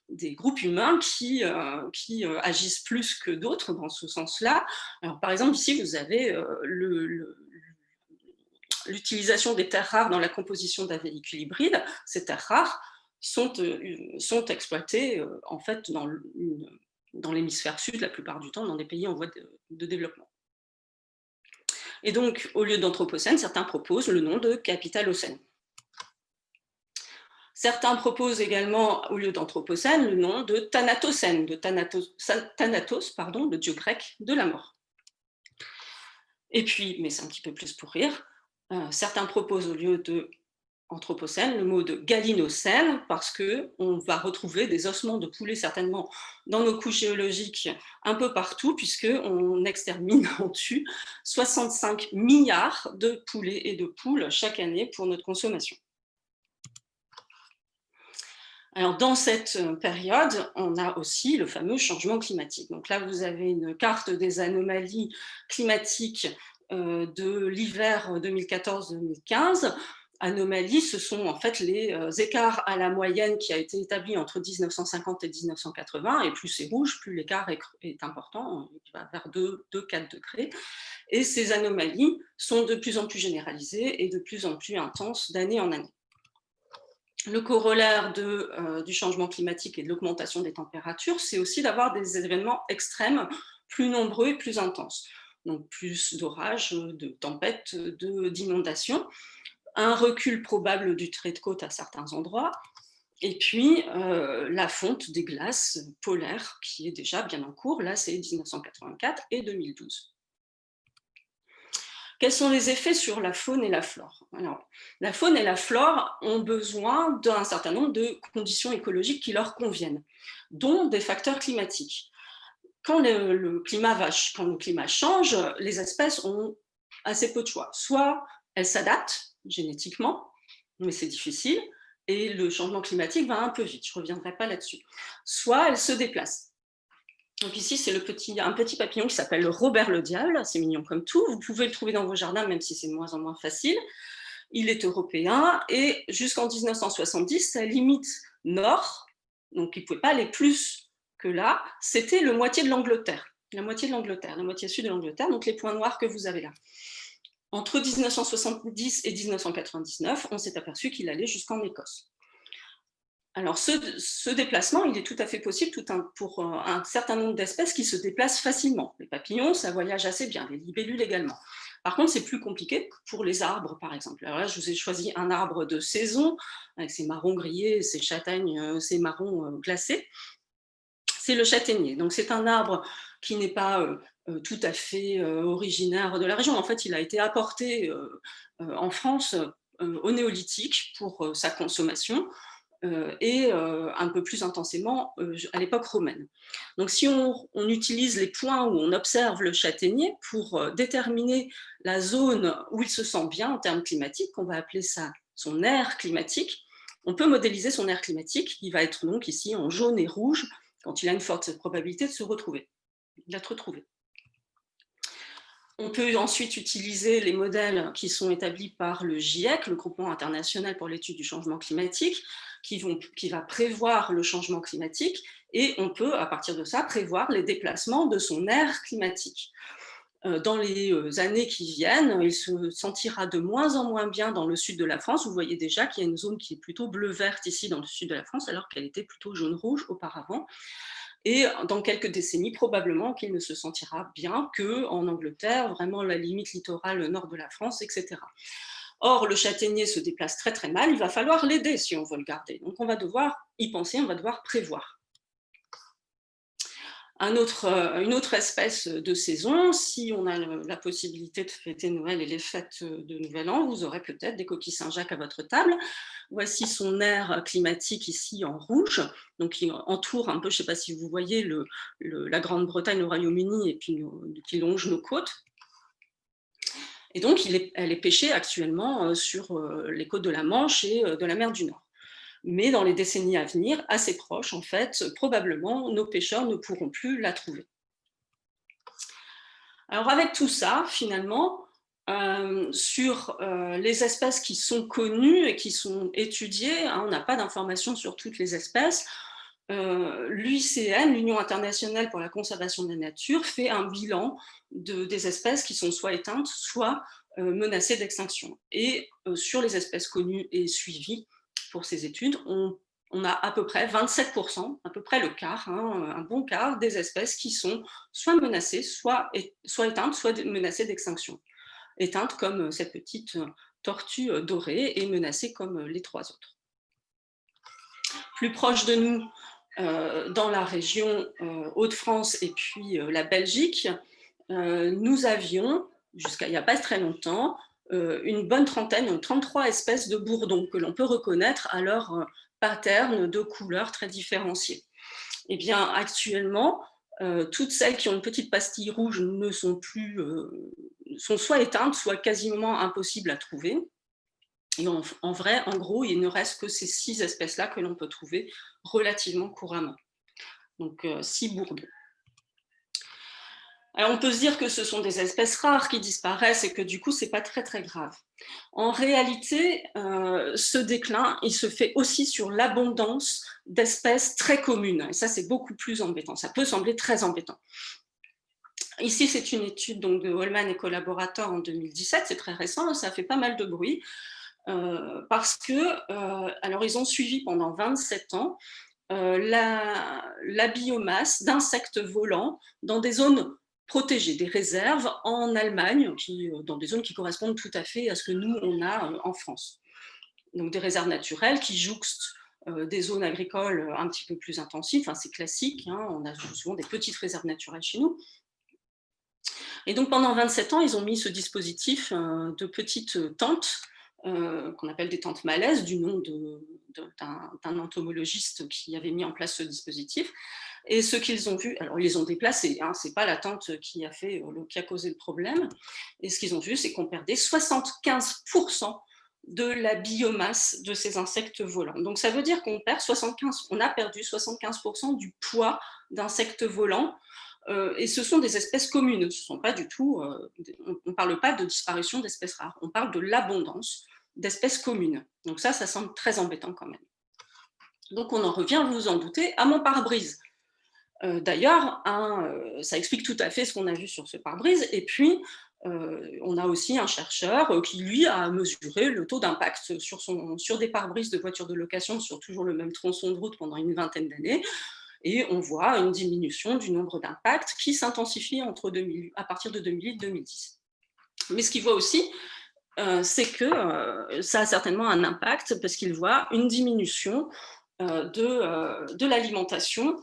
des groupes humains qui agissent plus que d'autres dans ce sens-là. Alors, par exemple, ici, vous avez l'utilisation des terres rares dans la composition d'un véhicule hybride. Ces terres rares sont exploitées, en fait, dans l'hémisphère sud, la plupart du temps, dans des pays en voie de développement. Et donc, au lieu d'anthropocène, certains proposent le nom de capitalocène. Certains proposent également, au lieu d'anthropocène, le nom de thanatocène, Thanatos, le dieu grec de la mort. Et puis, mais c'est un petit peu plus pour rire, certains proposent au lieu de anthropocène, le mot de galinocène, parce qu'on va retrouver des ossements de poulets certainement dans nos couches géologiques un peu partout, puisqu'on extermine, on tue 65 milliards de poulets et de poules chaque année pour notre consommation. Alors, dans cette période, on a aussi le fameux changement climatique. Donc là, vous avez une carte des anomalies climatiques de l'hiver 2014-2015. anomalies, ce sont en fait les écarts à la moyenne qui a été établi entre 1950 et 1980, et plus c'est rouge, plus l'écart est important, il va vers 2-4 degrés. Et ces anomalies sont de plus en plus généralisées et de plus en plus intenses d'année en année. Le corollaire du changement climatique et de l'augmentation des températures, c'est aussi d'avoir des événements extrêmes plus nombreux et plus intenses. Donc plus d'orages, de tempêtes, d'inondations, un recul probable du trait de côte à certains endroits, et puis la fonte des glaces polaires qui est déjà bien en cours. Là, c'est 1984 et 2012. Quels sont les effets sur la faune et la flore? Alors, la faune et la flore ont besoin d'un certain nombre de conditions écologiques qui leur conviennent, dont des facteurs climatiques. Quand le climat change, les espèces ont assez peu de choix. Soit elles s'adaptent génétiquement, mais c'est difficile, et le changement climatique va un peu vite, je ne reviendrai pas là-dessus. Soit elles se déplacent. Donc ici, c'est un petit papillon qui s'appelle le Robert le Diable, c'est mignon comme tout, vous pouvez le trouver dans vos jardins, même si c'est de moins en moins facile. Il est européen, et jusqu'en 1970, sa limite nord, donc il ne pouvait pas aller plus que là, c'était la moitié de l'Angleterre, la moitié sud de l'Angleterre, donc les points noirs que vous avez là. Entre 1970 et 1999, on s'est aperçu qu'il allait jusqu'en Écosse. Alors, ce déplacement, il est tout à fait possible pour un certain nombre d'espèces qui se déplacent facilement. Les papillons, ça voyage assez bien, les libellules également. Par contre, c'est plus compliqué pour les arbres, par exemple. Alors là, je vous ai choisi un arbre de saison, avec ses marrons grillés, ses châtaignes, ses marrons glacés. C'est le châtaignier. Donc, c'est un arbre qui n'est pas tout à fait originaire de la région. En fait, il a été apporté en France au néolithique pour sa consommation, et un peu plus intensément à l'époque romaine. Donc si on utilise les points où on observe le châtaignier pour déterminer la zone où il se sent bien en termes climatiques, on va appeler ça son aire climatique, on peut modéliser son aire climatique, qui va être donc ici en jaune et rouge, quand il a une forte probabilité d'être retrouvé. On peut ensuite utiliser les modèles qui sont établis par le GIEC, le Groupement international pour l'étude du changement climatique, qui va prévoir le changement climatique, et on peut, à partir de ça, prévoir les déplacements de son aire climatique. Dans les années qui viennent, il se sentira de moins en moins bien dans le sud de la France. Vous voyez déjà qu'il y a une zone qui est plutôt bleu-verte ici dans le sud de la France, alors qu'elle était plutôt jaune-rouge auparavant. Et dans quelques décennies, probablement qu'il ne se sentira bien qu'en Angleterre, vraiment la limite littorale nord de la France, etc. Or, le châtaignier se déplace très très mal, il va falloir l'aider si on veut le garder. Donc on va devoir y penser, on va devoir prévoir. Une autre espèce de saison, si on a la possibilité de fêter Noël et les fêtes de Nouvel An, vous aurez peut-être des coquilles Saint-Jacques à votre table. Voici son aire climatique ici en rouge, donc qui entoure un peu, je ne sais pas si vous voyez, la Grande-Bretagne, le Royaume-Uni, et puis qui longe nos côtes. Et donc, elle est pêchée actuellement sur les côtes de la Manche et de la mer du Nord. Mais dans les décennies à venir, assez proches, en fait, probablement, nos pêcheurs ne pourront plus la trouver. Alors avec tout ça, finalement, sur les espèces qui sont connues et qui sont étudiées, hein, on n'a pas d'informations sur toutes les espèces. L'UICN, l'Union internationale pour la conservation de la nature, fait un bilan des espèces qui sont soit éteintes, soit menacées d'extinction. Et sur les espèces connues et suivies pour ces études, on a à peu près 27%, à peu près le quart, hein, un bon quart des espèces qui sont soit menacées, soit éteintes, soit menacées d'extinction. Éteintes comme cette petite tortue dorée et menacée comme les 3 autres. Plus proche de nous, dans la région Hauts-de-France et puis la Belgique, nous avions, jusqu'à il n'y a pas très longtemps, une bonne trentaine, 33 espèces de bourdons que l'on peut reconnaître à leur pattern de couleurs très différenciées. Et bien actuellement, toutes celles qui ont une petite pastille rouge ne sont plus, sont soit éteintes, soit quasiment impossibles à trouver. Et en vrai, en gros, il ne reste que ces 6 espèces-là que l'on peut trouver relativement couramment. Donc 6 bourdons. Alors, on peut se dire que ce sont des espèces rares qui disparaissent et que du coup, ce n'est pas très, très grave. En réalité, ce déclin, il se fait aussi sur l'abondance d'espèces très communes. Et ça, c'est beaucoup plus embêtant. Ça peut sembler très embêtant. Ici, c'est une étude donc, de Holman et collaborateurs en 2017. C'est très récent, ça fait pas mal de bruit. Parce que, alors, ils ont suivi pendant 27 ans la biomasse d'insectes volants dans des zones protégées, des réserves en Allemagne, dans des zones qui correspondent tout à fait à ce que nous, on a en France. Donc des réserves naturelles qui jouxtent des zones agricoles un petit peu plus intensives, enfin, c'est classique, hein, on a souvent des petites réserves naturelles chez nous. Et donc pendant 27 ans, ils ont mis ce dispositif de petites tentes qu'on appelle des tentes malaises, du nom d'un entomologiste qui avait mis en place ce dispositif. Et ce qu'ils ont vu, alors ils les ont déplacés, hein, ce n'est pas la tente qui a causé le problème. Et ce qu'ils ont vu, c'est qu'on perdait 75% de la biomasse de ces insectes volants. Donc ça veut dire qu'on a perdu 75% du poids d'insectes volants. Et ce sont des espèces communes. Ce sont pas du tout, on ne parle pas de disparition d'espèces rares, on parle de l'abondance d'espèces communes. Donc ça semble très embêtant quand même. Donc on en revient, vous vous en doutez, à mon pare-brise. D'ailleurs, ça explique tout à fait ce qu'on a vu sur ce pare-brise. Et puis, on a aussi un chercheur qui, lui, a mesuré le taux d'impact sur des pare-brises de voitures de location sur toujours le même tronçon de route pendant une vingtaine d'années. Et on voit une diminution du nombre d'impacts qui s'intensifie à partir de 2008-2010. Mais ce qu'il voit aussi, c'est que ça a certainement un impact parce qu'il voit une diminution de l'alimentation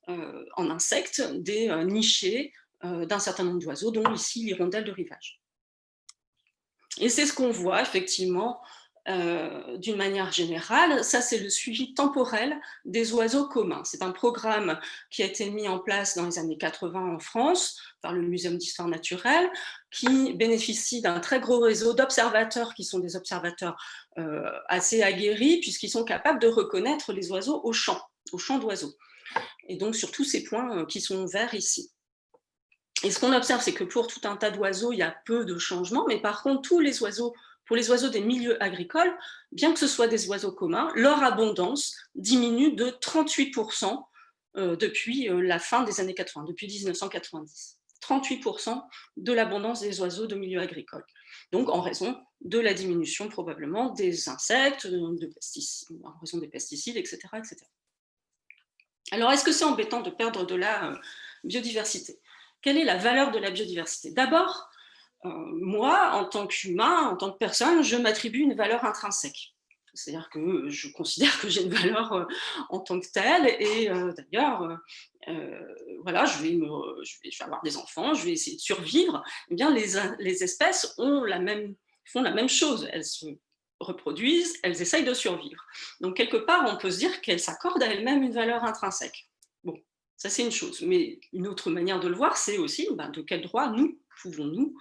en insectes des nichés d'un certain nombre d'oiseaux, dont ici l'hirondelle de rivage. Et c'est ce qu'on voit effectivement d'une manière générale. Ça, c'est le suivi temporel des oiseaux communs. C'est un programme qui a été mis en place dans les années 80 en France par le Muséum d'histoire naturelle, qui bénéficie d'un très gros réseau d'observateurs qui sont des observateurs assez aguerris, puisqu'ils sont capables de reconnaître les oiseaux au chant d'oiseaux. Et donc sur tous ces points qui sont verts ici. Et ce qu'on observe, c'est que pour tout un tas d'oiseaux, il y a peu de changements, mais par contre, pour les oiseaux des milieux agricoles, bien que ce soit des oiseaux communs, leur abondance diminue de 38% depuis la fin des années 80, depuis 1990. 38% de l'abondance des oiseaux de milieux agricoles. Donc en raison de la diminution probablement des insectes, en raison des pesticides, etc., etc. Alors, est-ce que c'est embêtant de perdre de la biodiversité ? Quelle est la valeur de la biodiversité ? D'abord, moi, en tant qu'humain, en tant que personne, je m'attribue une valeur intrinsèque. C'est-à-dire que je considère que j'ai une valeur en tant que telle. Et d'ailleurs, voilà, je vais avoir des enfants, je vais essayer de survivre. Eh bien, les espèces font la même chose. Elles se reproduisent, elles essayent de survivre. Donc, quelque part, on peut se dire qu'elles s'accordent à elles-mêmes une valeur intrinsèque. Bon, ça, c'est une chose. Mais une autre manière de le voir, c'est aussi de quel droit nous pouvons-nous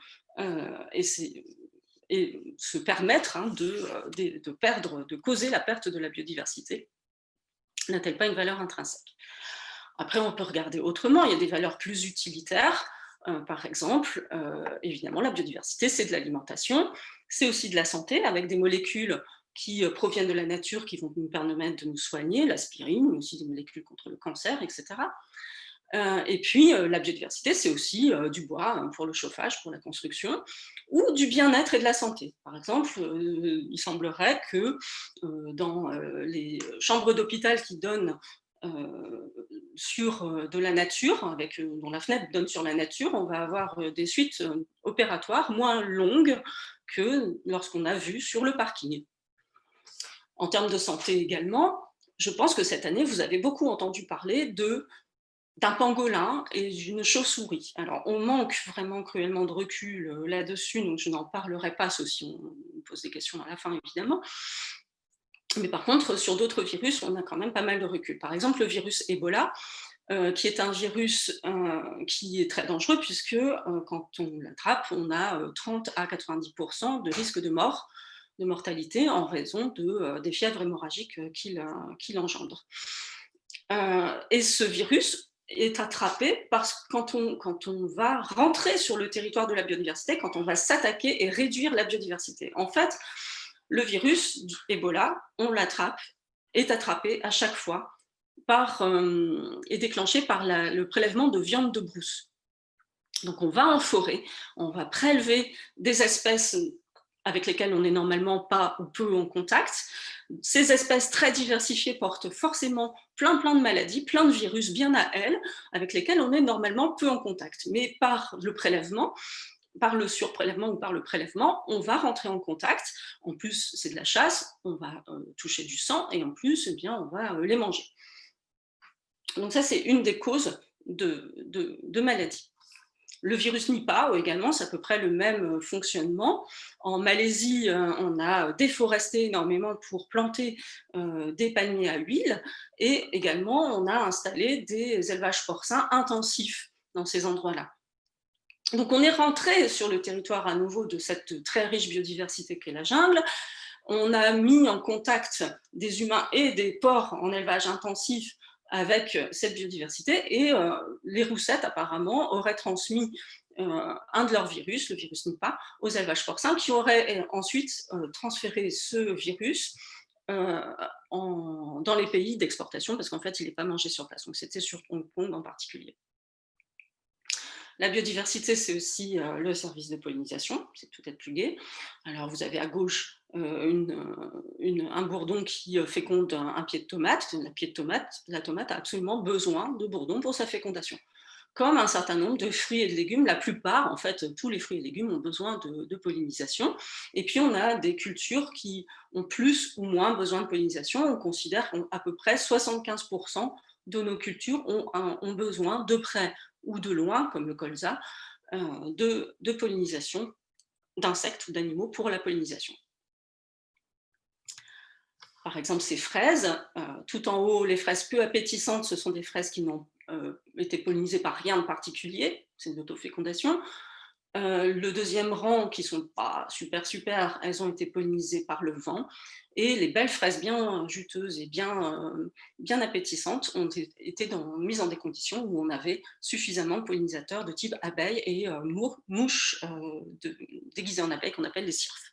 et se permettre de causer la perte de la biodiversité. N'a-t-elle pas une valeur intrinsèque ? Après, on peut regarder autrement. Il y a des valeurs plus utilitaires. Par exemple, évidemment, la biodiversité, c'est de l'alimentation. C'est aussi de la santé, avec des molécules qui proviennent de la nature, qui vont nous permettre de nous soigner, l'aspirine, mais aussi des molécules contre le cancer, etc. Et puis, la biodiversité, c'est aussi du bois pour le chauffage, pour la construction, ou du bien-être et de la santé. Par exemple, il semblerait que dans les chambres d'hôpital qui donnent sur de la nature, dont la fenêtre donne sur la nature, on va avoir des suites opératoires moins longues que lorsqu'on a vu sur le parking. En termes de santé également, je pense que cette année, vous avez beaucoup entendu parler d'un pangolin et d'une chauve-souris. Alors, on manque vraiment cruellement de recul là-dessus, donc je n'en parlerai pas, sauf si on me pose des questions à la fin, évidemment. Mais par contre, sur d'autres virus, on a quand même pas mal de recul. Par exemple, le virus Ebola, qui est un virus qui est très dangereux, puisque quand on l'attrape, on a 30 à 90% de risque de mortalité en raison des fièvres hémorragiques qu'il engendre. Et ce virus est attrapé parce que quand on va rentrer sur le territoire de la biodiversité, quand on va s'attaquer et réduire la biodiversité. En fait, le virus Ebola, on l'attrape, est attrapé à chaque fois est déclenché par le prélèvement de viande de brousse. Donc on va en forêt, on va prélever des espèces avec lesquelles on n'est normalement pas ou peu en contact. Ces espèces très diversifiées portent forcément plein de maladies, plein de virus bien à elles, avec lesquels on est normalement peu en contact. Mais par le prélèvement, par le surprélèvement ou par le prélèvement, on va rentrer en contact. En plus, c'est de la chasse, on va toucher du sang et en plus, eh bien, on va les manger. Donc ça, c'est une des causes de maladies. Le virus Nipah également, c'est à peu près le même fonctionnement. En Malaisie, on a déforesté énormément pour planter des palmiers à huile et également on a installé des élevages porcins intensifs dans ces endroits-là. Donc on est rentré sur le territoire à nouveau de cette très riche biodiversité qu'est la jungle. On a mis en contact des humains et des porcs en élevage intensif avec cette biodiversité et les roussettes apparemment auraient transmis un de leurs virus, le virus Nipah, aux élevages porcins qui auraient ensuite transféré ce virus dans les pays d'exportation parce qu'en fait il n'est pas mangé sur place, donc c'était sur Hong Kong en particulier. La biodiversité, c'est aussi le service de pollinisation, c'est peut-être plus gai. Alors, vous avez à gauche un bourdon qui féconde un pied de tomate. La tomate a absolument besoin de bourdons pour sa fécondation. Comme un certain nombre de fruits et de légumes, la plupart, en fait, tous les fruits et légumes ont besoin de pollinisation. Et puis, on a des cultures qui ont plus ou moins besoin de pollinisation. On considère qu'à peu près 75% de nos cultures ont besoin de près ou de loin, comme le colza, de pollinisation d'insectes ou d'animaux pour la pollinisation. Par exemple, ces fraises, tout en haut, les fraises peu appétissantes, ce sont des fraises qui n'ont été pollinisées par rien de particulier, c'est une autofécondation. Le deuxième rang, qui ne sont pas super, elles ont été pollinisées par le vent. Et les belles fraises bien juteuses et bien appétissantes ont été mises dans des conditions où on avait suffisamment de pollinisateurs de type abeilles et mouches déguisées en abeilles qu'on appelle les cirfes.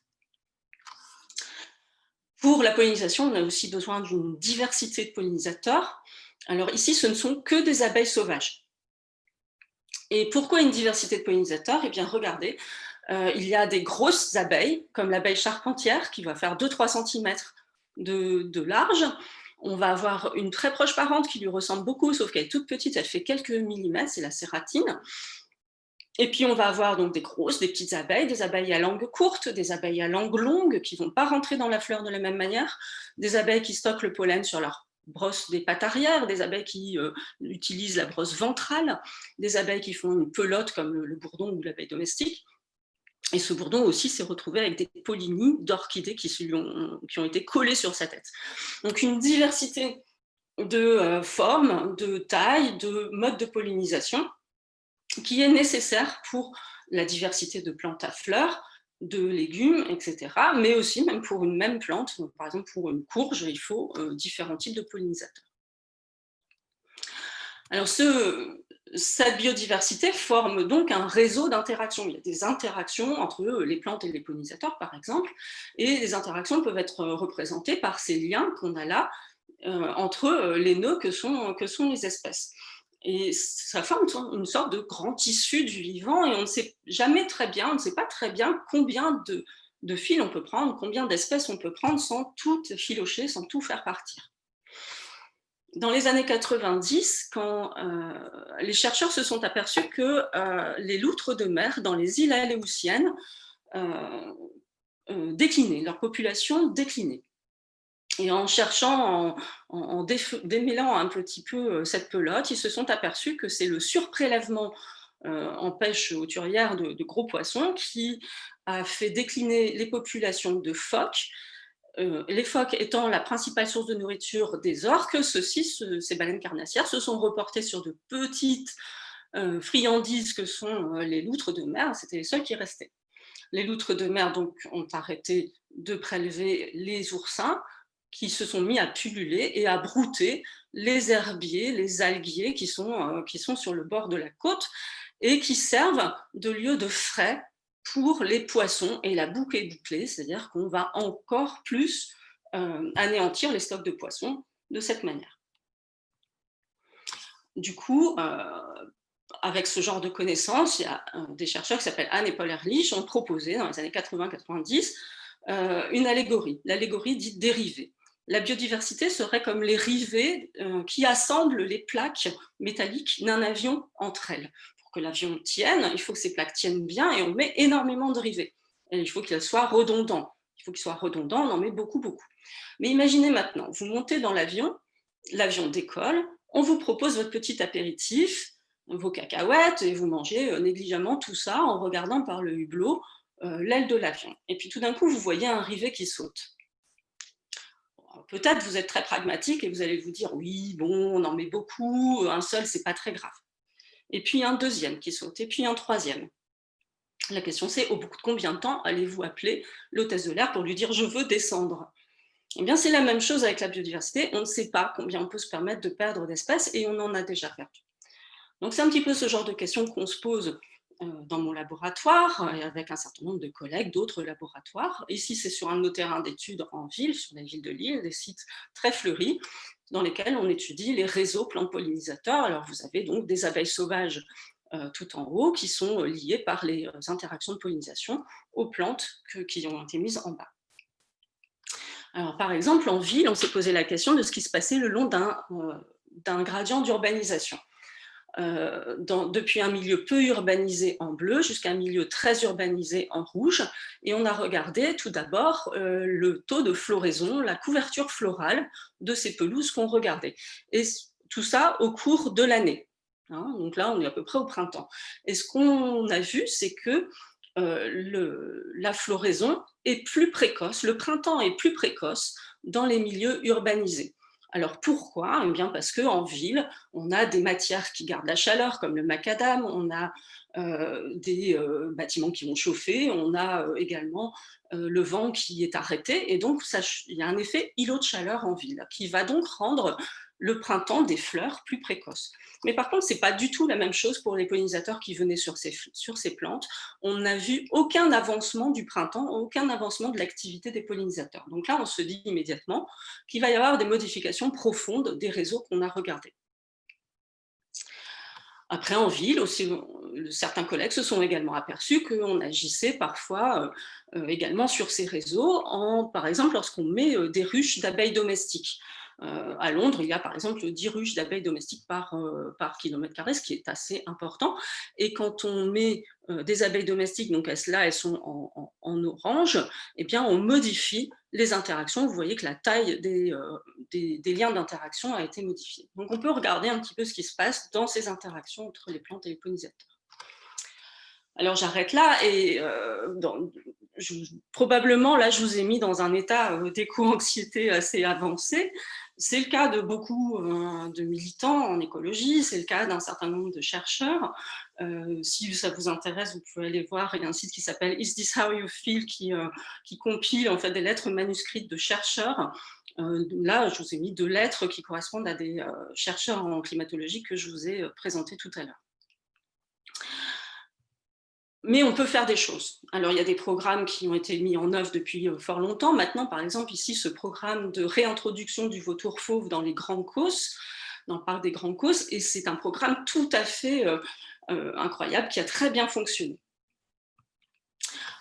Pour la pollinisation, on a aussi besoin d'une diversité de pollinisateurs. Alors ici, ce ne sont que des abeilles sauvages. Et pourquoi une diversité de pollinisateurs? Eh bien, regardez, il y a des grosses abeilles, comme l'abeille charpentière, qui va faire 2-3 cm de large. On va avoir une très proche parente qui lui ressemble beaucoup, sauf qu'elle est toute petite, elle fait quelques millimètres, c'est la cératine. Et puis on va avoir donc des petites abeilles, des abeilles à langue courte, des abeilles à langue longue, qui ne vont pas rentrer dans la fleur de la même manière, des abeilles qui stockent le pollen sur leur brosse des pattes arrière, des abeilles qui utilisent la brosse ventrale, des abeilles qui font une pelote comme le bourdon ou l'abeille domestique. Et ce bourdon aussi s'est retrouvé avec des pollinies d'orchidées qui ont été collées sur sa tête. Donc une diversité de formes, de tailles, de modes de pollinisation qui est nécessaire pour la diversité de plantes à fleurs, de légumes, etc. Mais aussi, même pour une même plante, par exemple pour une courge, il faut différents types de pollinisateurs. Alors cette biodiversité forme donc un réseau d'interactions. Il y a des interactions entre les plantes et les pollinisateurs, par exemple, et les interactions peuvent être représentées par ces liens qu'on a là entre les nœuds que sont les espèces. Et ça forme une sorte de grand tissu du vivant et on ne sait jamais très bien, on ne sait pas très bien combien de fils on peut prendre, combien d'espèces on peut prendre sans tout filocher, sans tout faire partir. Dans les années 90, quand les chercheurs se sont aperçus que les loutres de mer dans les îles aléoutiennes déclinaient, leur population déclinait. Et en cherchant, en démêlant un petit peu cette pelote, ils se sont aperçus que c'est le surprélèvement en pêche hauturière de gros poissons qui a fait décliner les populations de phoques. Les phoques étant la principale source de nourriture des orques, ces baleines carnassières, se sont reportées sur de petites friandises que sont les loutres de mer. C'était les seules qui restaient. Les loutres de mer donc, ont arrêté de prélever les oursins, qui se sont mis à pulluler et à brouter les herbiers, les alguiers qui sont sur le bord de la côte et qui servent de lieu de frais pour les poissons. Et la boucle est bouclée, c'est-à-dire qu'on va encore plus anéantir les stocks de poissons de cette manière. Du coup, avec ce genre de connaissances, il y a des chercheurs qui s'appellent Anne et Paul Ehrlich ont proposé dans les années 80-90 une allégorie, l'allégorie dite dérivée. La biodiversité serait comme les rivets qui assemblent les plaques métalliques d'un avion entre elles. Pour que l'avion tienne, il faut que ces plaques tiennent bien et on met énormément de rivets. Et il faut qu'il soit redondant. Il faut qu'il soit redondant, on en met beaucoup, beaucoup. Mais imaginez maintenant, vous montez dans l'avion, l'avion décolle, on vous propose votre petit apéritif, vos cacahuètes, et vous mangez négligemment tout ça en regardant par le hublot l'aile de l'avion. Et puis tout d'un coup, vous voyez un rivet qui saute. Peut-être vous êtes très pragmatique et vous allez vous dire oui, bon, on en met beaucoup, un seul, c'est pas très grave. Et puis un deuxième qui saute, et puis un troisième. La question c'est au bout de combien de temps allez-vous appeler l'hôtesse de l'air pour lui dire je veux descendre? Eh bien, c'est la même chose avec la biodiversité. On ne sait pas combien on peut se permettre de perdre d'espèces et on en a déjà perdu. Donc, c'est un petit peu ce genre de questions qu'on se pose dans mon laboratoire et avec un certain nombre de collègues d'autres laboratoires. Ici, c'est sur un de nos terrains d'études en ville, sur la ville de Lille, des sites très fleuris dans lesquels on étudie les réseaux plantes pollinisateurs. Alors, vous avez donc des abeilles sauvages tout en haut qui sont liées par les interactions de pollinisation aux plantes qui ont été mises en bas. Alors, par exemple, en ville, on s'est posé la question de ce qui se passait le long d'un gradient d'urbanisation. Depuis un milieu peu urbanisé en bleu jusqu'à un milieu très urbanisé en rouge. Et on a regardé tout d'abord le taux de floraison, la couverture florale de ces pelouses qu'on regardait. Et tout ça au cours de l'année. Donc là, on est à peu près au printemps. Et ce qu'on a vu, c'est que la floraison est plus précoce, le printemps est plus précoce dans les milieux urbanisés. Alors pourquoi? Eh bien parce qu'en ville, on a des matières qui gardent la chaleur, comme le macadam, on a des bâtiments qui vont chauffer, on a également le vent qui est arrêté, et donc il y a un effet îlot de chaleur en ville, qui va donc rendre le printemps des fleurs plus précoces. Mais par contre, ce n'est pas du tout la même chose pour les pollinisateurs qui venaient sur ces plantes. On n'a vu aucun avancement du printemps, aucun avancement de l'activité des pollinisateurs. Donc là, on se dit immédiatement qu'il va y avoir des modifications profondes des réseaux qu'on a regardés. Après, en ville, aussi, certains collègues se sont également aperçus qu'on agissait parfois également sur ces réseaux, par exemple lorsqu'on met des ruches d'abeilles domestiques. À Londres, il y a par exemple 10 ruches d'abeilles domestiques par kilomètre carré, ce qui est assez important. Et quand on met des abeilles domestiques, donc là elles sont en orange, eh bien on modifie les interactions. Vous voyez que la taille des liens d'interaction a été modifiée. Donc on peut regarder un petit peu ce qui se passe dans ces interactions entre les plantes et les pollinisateurs. Alors j'arrête là et probablement là je vous ai mis dans un état d'éco-anxiété assez avancé. C'est le cas de beaucoup de militants en écologie, c'est le cas d'un certain nombre de chercheurs. Si ça vous intéresse, vous pouvez aller voir, il y a un site qui s'appelle Is This How You Feel qui compile en fait des lettres manuscrites de chercheurs. Là, je vous ai mis 2 lettres qui correspondent à des chercheurs en climatologie que je vous ai présentés tout à l'heure. Mais on peut faire des choses. Alors, il y a des programmes qui ont été mis en œuvre depuis fort longtemps. Maintenant, par exemple, ici, ce programme de réintroduction du vautour fauve dans les Grands Causses, dans le parc des Grands Causses, et c'est un programme tout à fait incroyable qui a très bien fonctionné.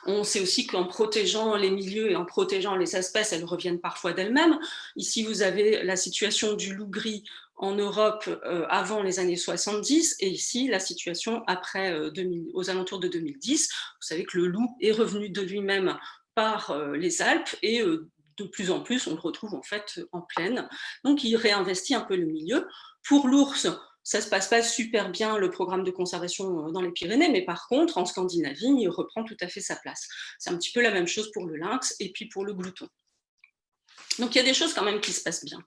On sait aussi qu'en protégeant les milieux et en protégeant les espèces, elles reviennent parfois d'elles-mêmes. Ici, vous avez la situation du loup gris en Europe avant les années 70, et ici, la situation après, aux alentours de 2010. Vous savez que le loup est revenu de lui-même par les Alpes, et de plus en plus, on le retrouve en fait en plaine. Donc, il réinvestit un peu le milieu. Pour l'ours, ça ne se passe pas super bien, le programme de conservation dans les Pyrénées, mais par contre, en Scandinavie, il reprend tout à fait sa place. C'est un petit peu la même chose pour le lynx et puis pour le glouton. Donc, il y a des choses quand même qui se passent bien.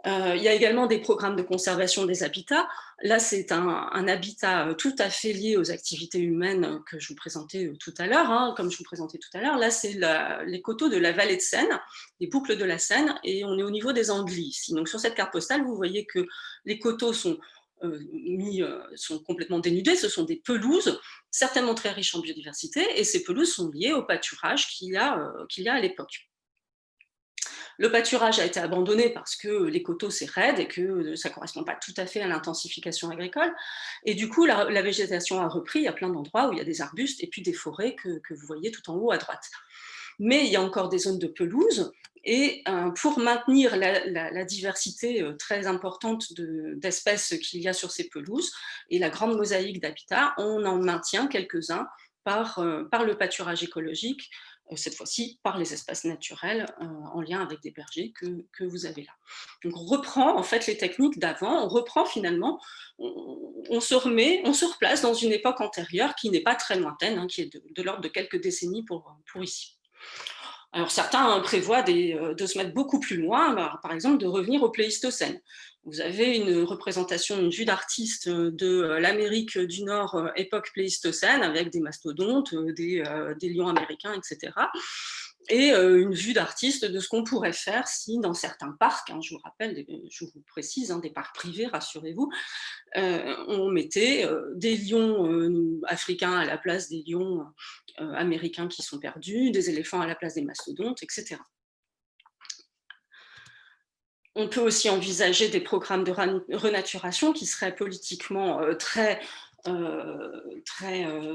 Il y a également des programmes de conservation des habitats. Là, c'est un habitat tout à fait lié aux activités humaines que je vous présentais tout à l'heure, hein, comme je vous présentais tout à l'heure. Là, c'est les coteaux de la vallée de Seine, les boucles de la Seine, et on est au niveau des Andelys ici. Donc, sur cette carte postale, vous voyez que les coteaux sont sont complètement dénudés, ce sont des pelouses, certainement très riches en biodiversité, et ces pelouses sont liées au pâturage qu'il y a à l'époque. Le pâturage a été abandonné parce que les coteaux, c'est raide et que ça ne correspond pas tout à fait à l'intensification agricole. Et du coup, la végétation a repris. Il y a plein d'endroits où il y a des arbustes et puis des forêts que vous voyez tout en haut à droite. Mais il y a encore des zones de pelouse. Et pour maintenir la diversité très importante d'espèces qu'il y a sur ces pelouses et la grande mosaïque d'habitats, on en maintient quelques-uns par le pâturage écologique, cette fois-ci par les espaces naturels en lien avec des bergers que vous avez là. Donc on reprend en fait les techniques d'avant, on reprend finalement, on se replace dans une époque antérieure qui n'est pas très lointaine, hein, qui est de l'ordre de quelques décennies pour ici. Alors certains prévoient de se mettre beaucoup plus loin, par exemple de revenir au Pléistocène. Vous avez une représentation, une vue d'artiste de l'Amérique du Nord époque Pléistocène avec des mastodontes, des lions américains, etc. Et une vue d'artiste de ce qu'on pourrait faire si dans certains parcs, hein, je vous rappelle, je vous précise, hein, des parcs privés, rassurez-vous, on mettait des lions africains à la place des lions américains qui sont perdus, des éléphants à la place des mastodontes, etc. On peut aussi envisager des programmes de renaturation qui seraient politiquement très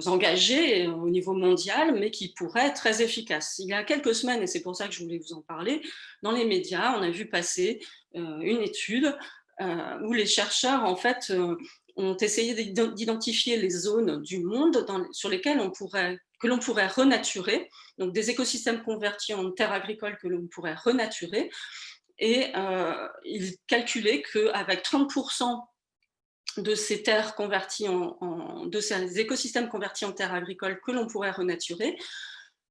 engagés au niveau mondial, mais qui pourraient être très efficaces. Il y a quelques semaines, et c'est pour ça que je voulais vous en parler, dans les médias, on a vu passer une étude où les chercheurs, en fait, ont essayé d'identifier les zones du monde sur lesquelles que l'on pourrait renaturer, donc des écosystèmes convertis en terres agricoles que l'on pourrait renaturer, et ils calculaient qu'avec 30% de ces terres converties de ces écosystèmes convertis en terres agricoles que l'on pourrait renaturer,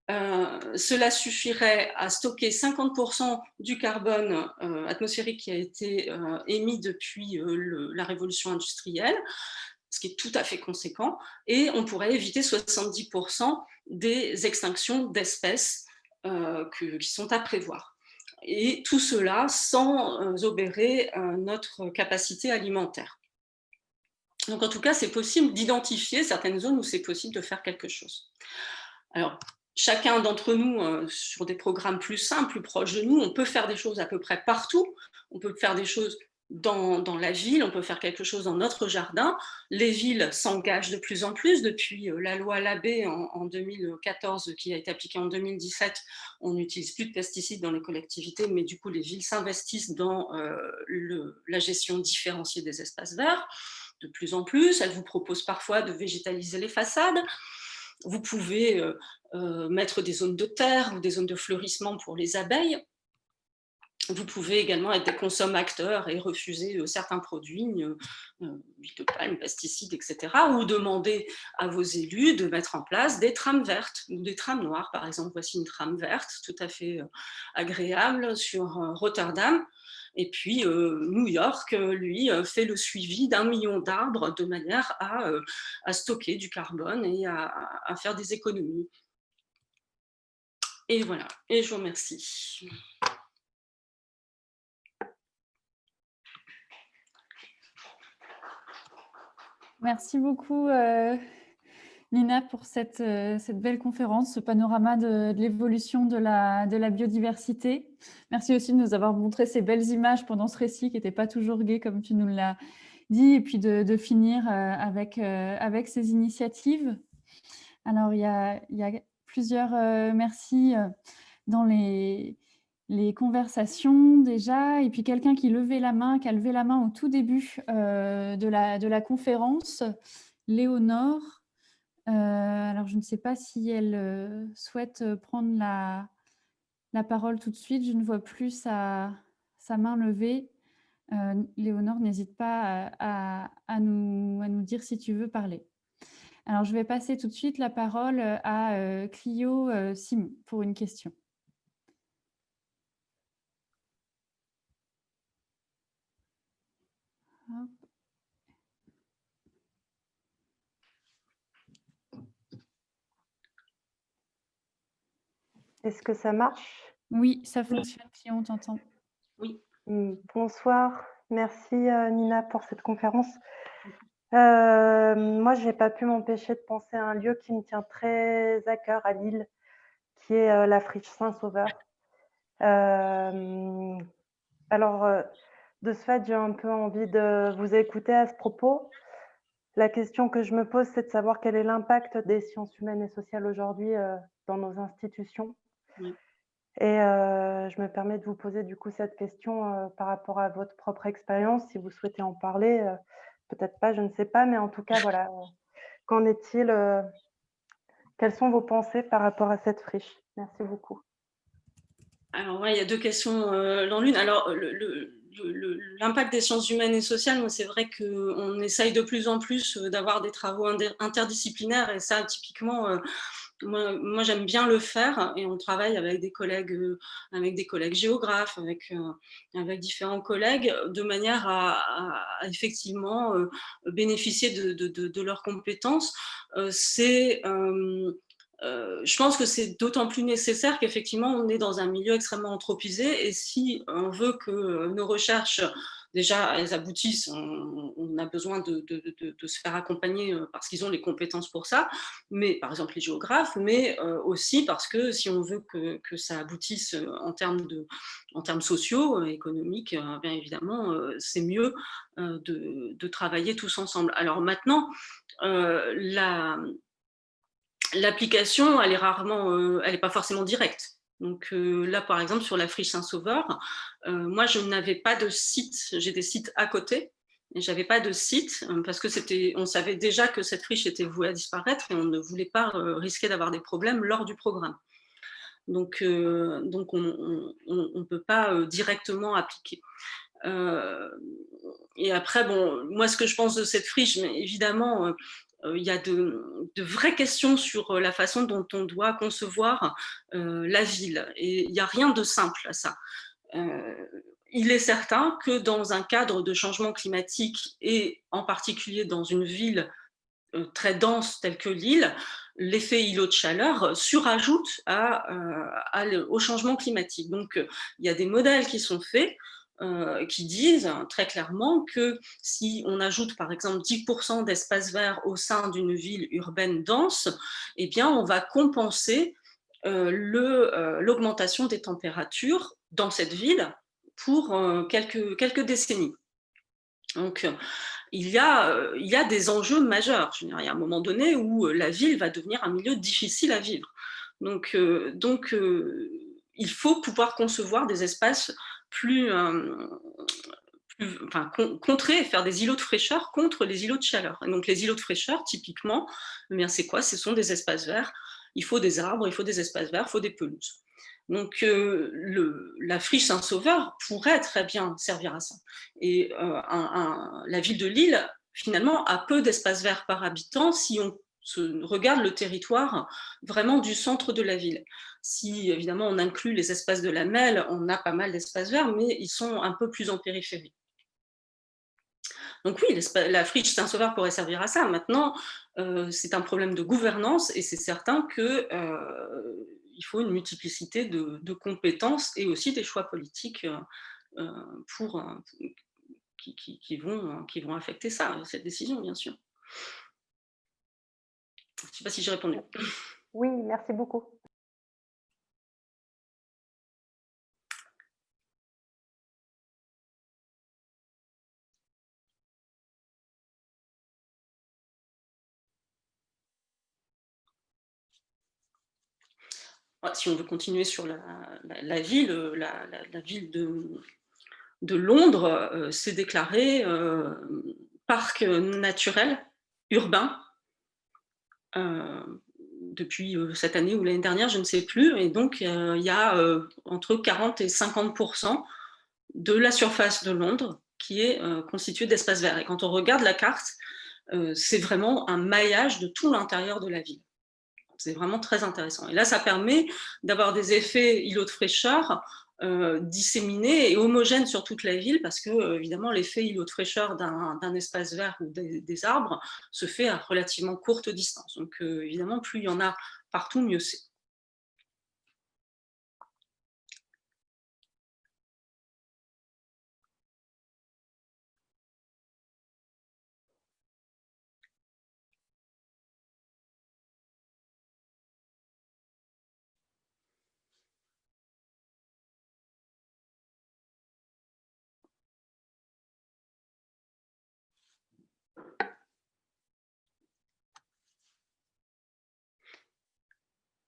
cela suffirait à stocker 50% du carbone atmosphérique qui a été émis depuis la révolution industrielle, ce qui est tout à fait conséquent, et on pourrait éviter 70% des extinctions d'espèces qui sont à prévoir. Et tout cela sans obérer notre capacité alimentaire. Donc en tout cas, c'est possible d'identifier certaines zones où c'est possible de faire quelque chose. Alors, chacun d'entre nous, sur des programmes plus simples, plus proches de nous, on peut faire des choses à peu près partout. On peut faire des choses dans la ville, on peut faire quelque chose dans notre jardin. Les villes s'engagent de plus en plus. Depuis la loi Labbé en 2014, qui a été appliquée en 2017, on n'utilise plus de pesticides dans les collectivités, mais du coup, les villes s'investissent dans la gestion différenciée des espaces verts. De plus en plus, elles vous proposent parfois de végétaliser les façades. Vous pouvez mettre des zones de terre ou des zones de fleurissement pour les abeilles. Vous pouvez également être des consommateurs et refuser certains produits, huile de palme, pesticides, etc. Ou demander à vos élus de mettre en place des trames vertes ou des trames noires. Par exemple, voici une trame verte tout à fait agréable sur Rotterdam. Et puis, New York, lui, fait le suivi d'1 million d'arbres de manière à stocker du carbone et à faire des économies. Et voilà, et je vous remercie. Merci beaucoup, Nina, pour cette belle conférence, ce panorama de l'évolution de la biodiversité. Merci aussi de nous avoir montré ces belles images pendant ce récit qui n'était pas toujours gai, comme tu nous l'as dit, et puis de finir avec ces initiatives. Alors, il y a plusieurs merci dans les conversations déjà, et puis quelqu'un qui a levé la main au tout début de la conférence, Léonore. Alors, je ne sais pas si elle souhaite prendre la parole tout de suite. Je ne vois plus sa main levée. Léonore, n'hésite pas à nous dire si tu veux parler. Alors, je vais passer tout de suite la parole à Clio Simon pour une question. Hop. Est-ce que ça marche? Oui, ça fonctionne si on t'entend. Oui. Bonsoir, merci Nina pour cette conférence. Moi, je n'ai pas pu m'empêcher de penser à un lieu qui me tient très à cœur à Lille, qui est la friche Saint-Sauveur. Alors, de ce fait, j'ai un peu envie de vous écouter à ce propos. La question que je me pose, c'est de savoir quel est l'impact des sciences humaines et sociales aujourd'hui dans nos institutions. Oui. Et je me permets de vous poser du coup cette question par rapport à votre propre expérience, si vous souhaitez en parler, peut-être pas, je ne sais pas, mais en tout cas, voilà, qu'en est-il quelles sont vos pensées par rapport à cette friche? Merci beaucoup. Alors, ouais, il y a 2 questions dans l'une. Alors, l'impact des sciences humaines et sociales, moi, c'est vrai qu'on essaye de plus en plus d'avoir des travaux interdisciplinaires, et ça, typiquement, moi j'aime bien le faire, et on travaille avec des collègues géographes, avec différents collègues, de manière à effectivement bénéficier de leurs compétences. Je pense que c'est d'autant plus nécessaire qu'effectivement on est dans un milieu extrêmement anthropisé, et si on veut que nos recherches déjà elles aboutissent, on a besoin de se faire accompagner parce qu'ils ont les compétences pour ça, mais par exemple les géographes, mais aussi parce que si on veut que ça aboutisse en termes sociaux, économiques, bien évidemment, c'est mieux de travailler tous ensemble. Alors maintenant, l'application, elle est pas forcément directe. Donc là, par exemple, sur la friche Saint-Sauveur, moi, je n'avais pas de site. J'ai des sites à côté, et j'avais pas de site parce que on savait déjà que cette friche était vouée à disparaître, et on ne voulait pas risquer d'avoir des problèmes lors du programme. Donc on ne peut pas directement appliquer. Et après, bon, moi, ce que je pense de cette friche, mais évidemment, il y a de vraies questions sur la façon dont on doit concevoir la ville. Et il n'y a rien de simple à ça. Il est certain que dans un cadre de changement climatique, et en particulier dans une ville très dense telle que Lille, l'effet îlot de chaleur surajoute au changement climatique. Donc, il y a des modèles qui sont faits qui disent très clairement que si on ajoute par exemple 10% d'espace vert au sein d'une ville urbaine dense, eh bien on va compenser l'augmentation des températures dans cette ville pour quelques décennies. Donc, il y a des enjeux majeurs. Je veux dire, il y a un moment donné où la ville va devenir un milieu difficile à vivre. Donc il faut pouvoir concevoir des espaces contrer, faire des îlots de fraîcheur contre les îlots de chaleur. Et donc les îlots de fraîcheur, typiquement, eh bien, c'est quoi? Ce sont des espaces verts. Il faut des arbres, il faut des espaces verts, il faut des pelouses. Donc la friche Saint-Sauveur pourrait très bien servir à ça. Et la ville de Lille, finalement, a peu d'espaces verts par habitant si on regarde le territoire vraiment du centre de la ville. Si évidemment on inclut les espaces de la Melle, on a pas mal d'espaces verts, mais ils sont un peu plus en périphérie. Donc oui, la friche Saint-Sauveur pourrait servir à ça. Maintenant, c'est un problème de gouvernance, et c'est certain qu'il faut une multiplicité de compétences et aussi des choix politiques qui vont affecter ça, cette décision, bien sûr. Je ne sais pas si j'ai répondu. Oui, merci beaucoup. Si on veut continuer sur la ville, la ville de Londres s'est déclarée parc naturel urbain depuis cette année ou l'année dernière, je ne sais plus. Et donc, il y a entre 40 et 50% de la surface de Londres qui est constituée d'espaces verts. Et quand on regarde la carte, c'est vraiment un maillage de tout l'intérieur de la ville. C'est vraiment très intéressant. Et là, ça permet d'avoir des effets îlots de fraîcheur disséminée et homogène sur toute la ville parce que, évidemment, l'effet îlot de fraîcheur d'un espace vert ou des arbres se fait à relativement courte distance. Donc, évidemment, plus il y en a partout, mieux c'est.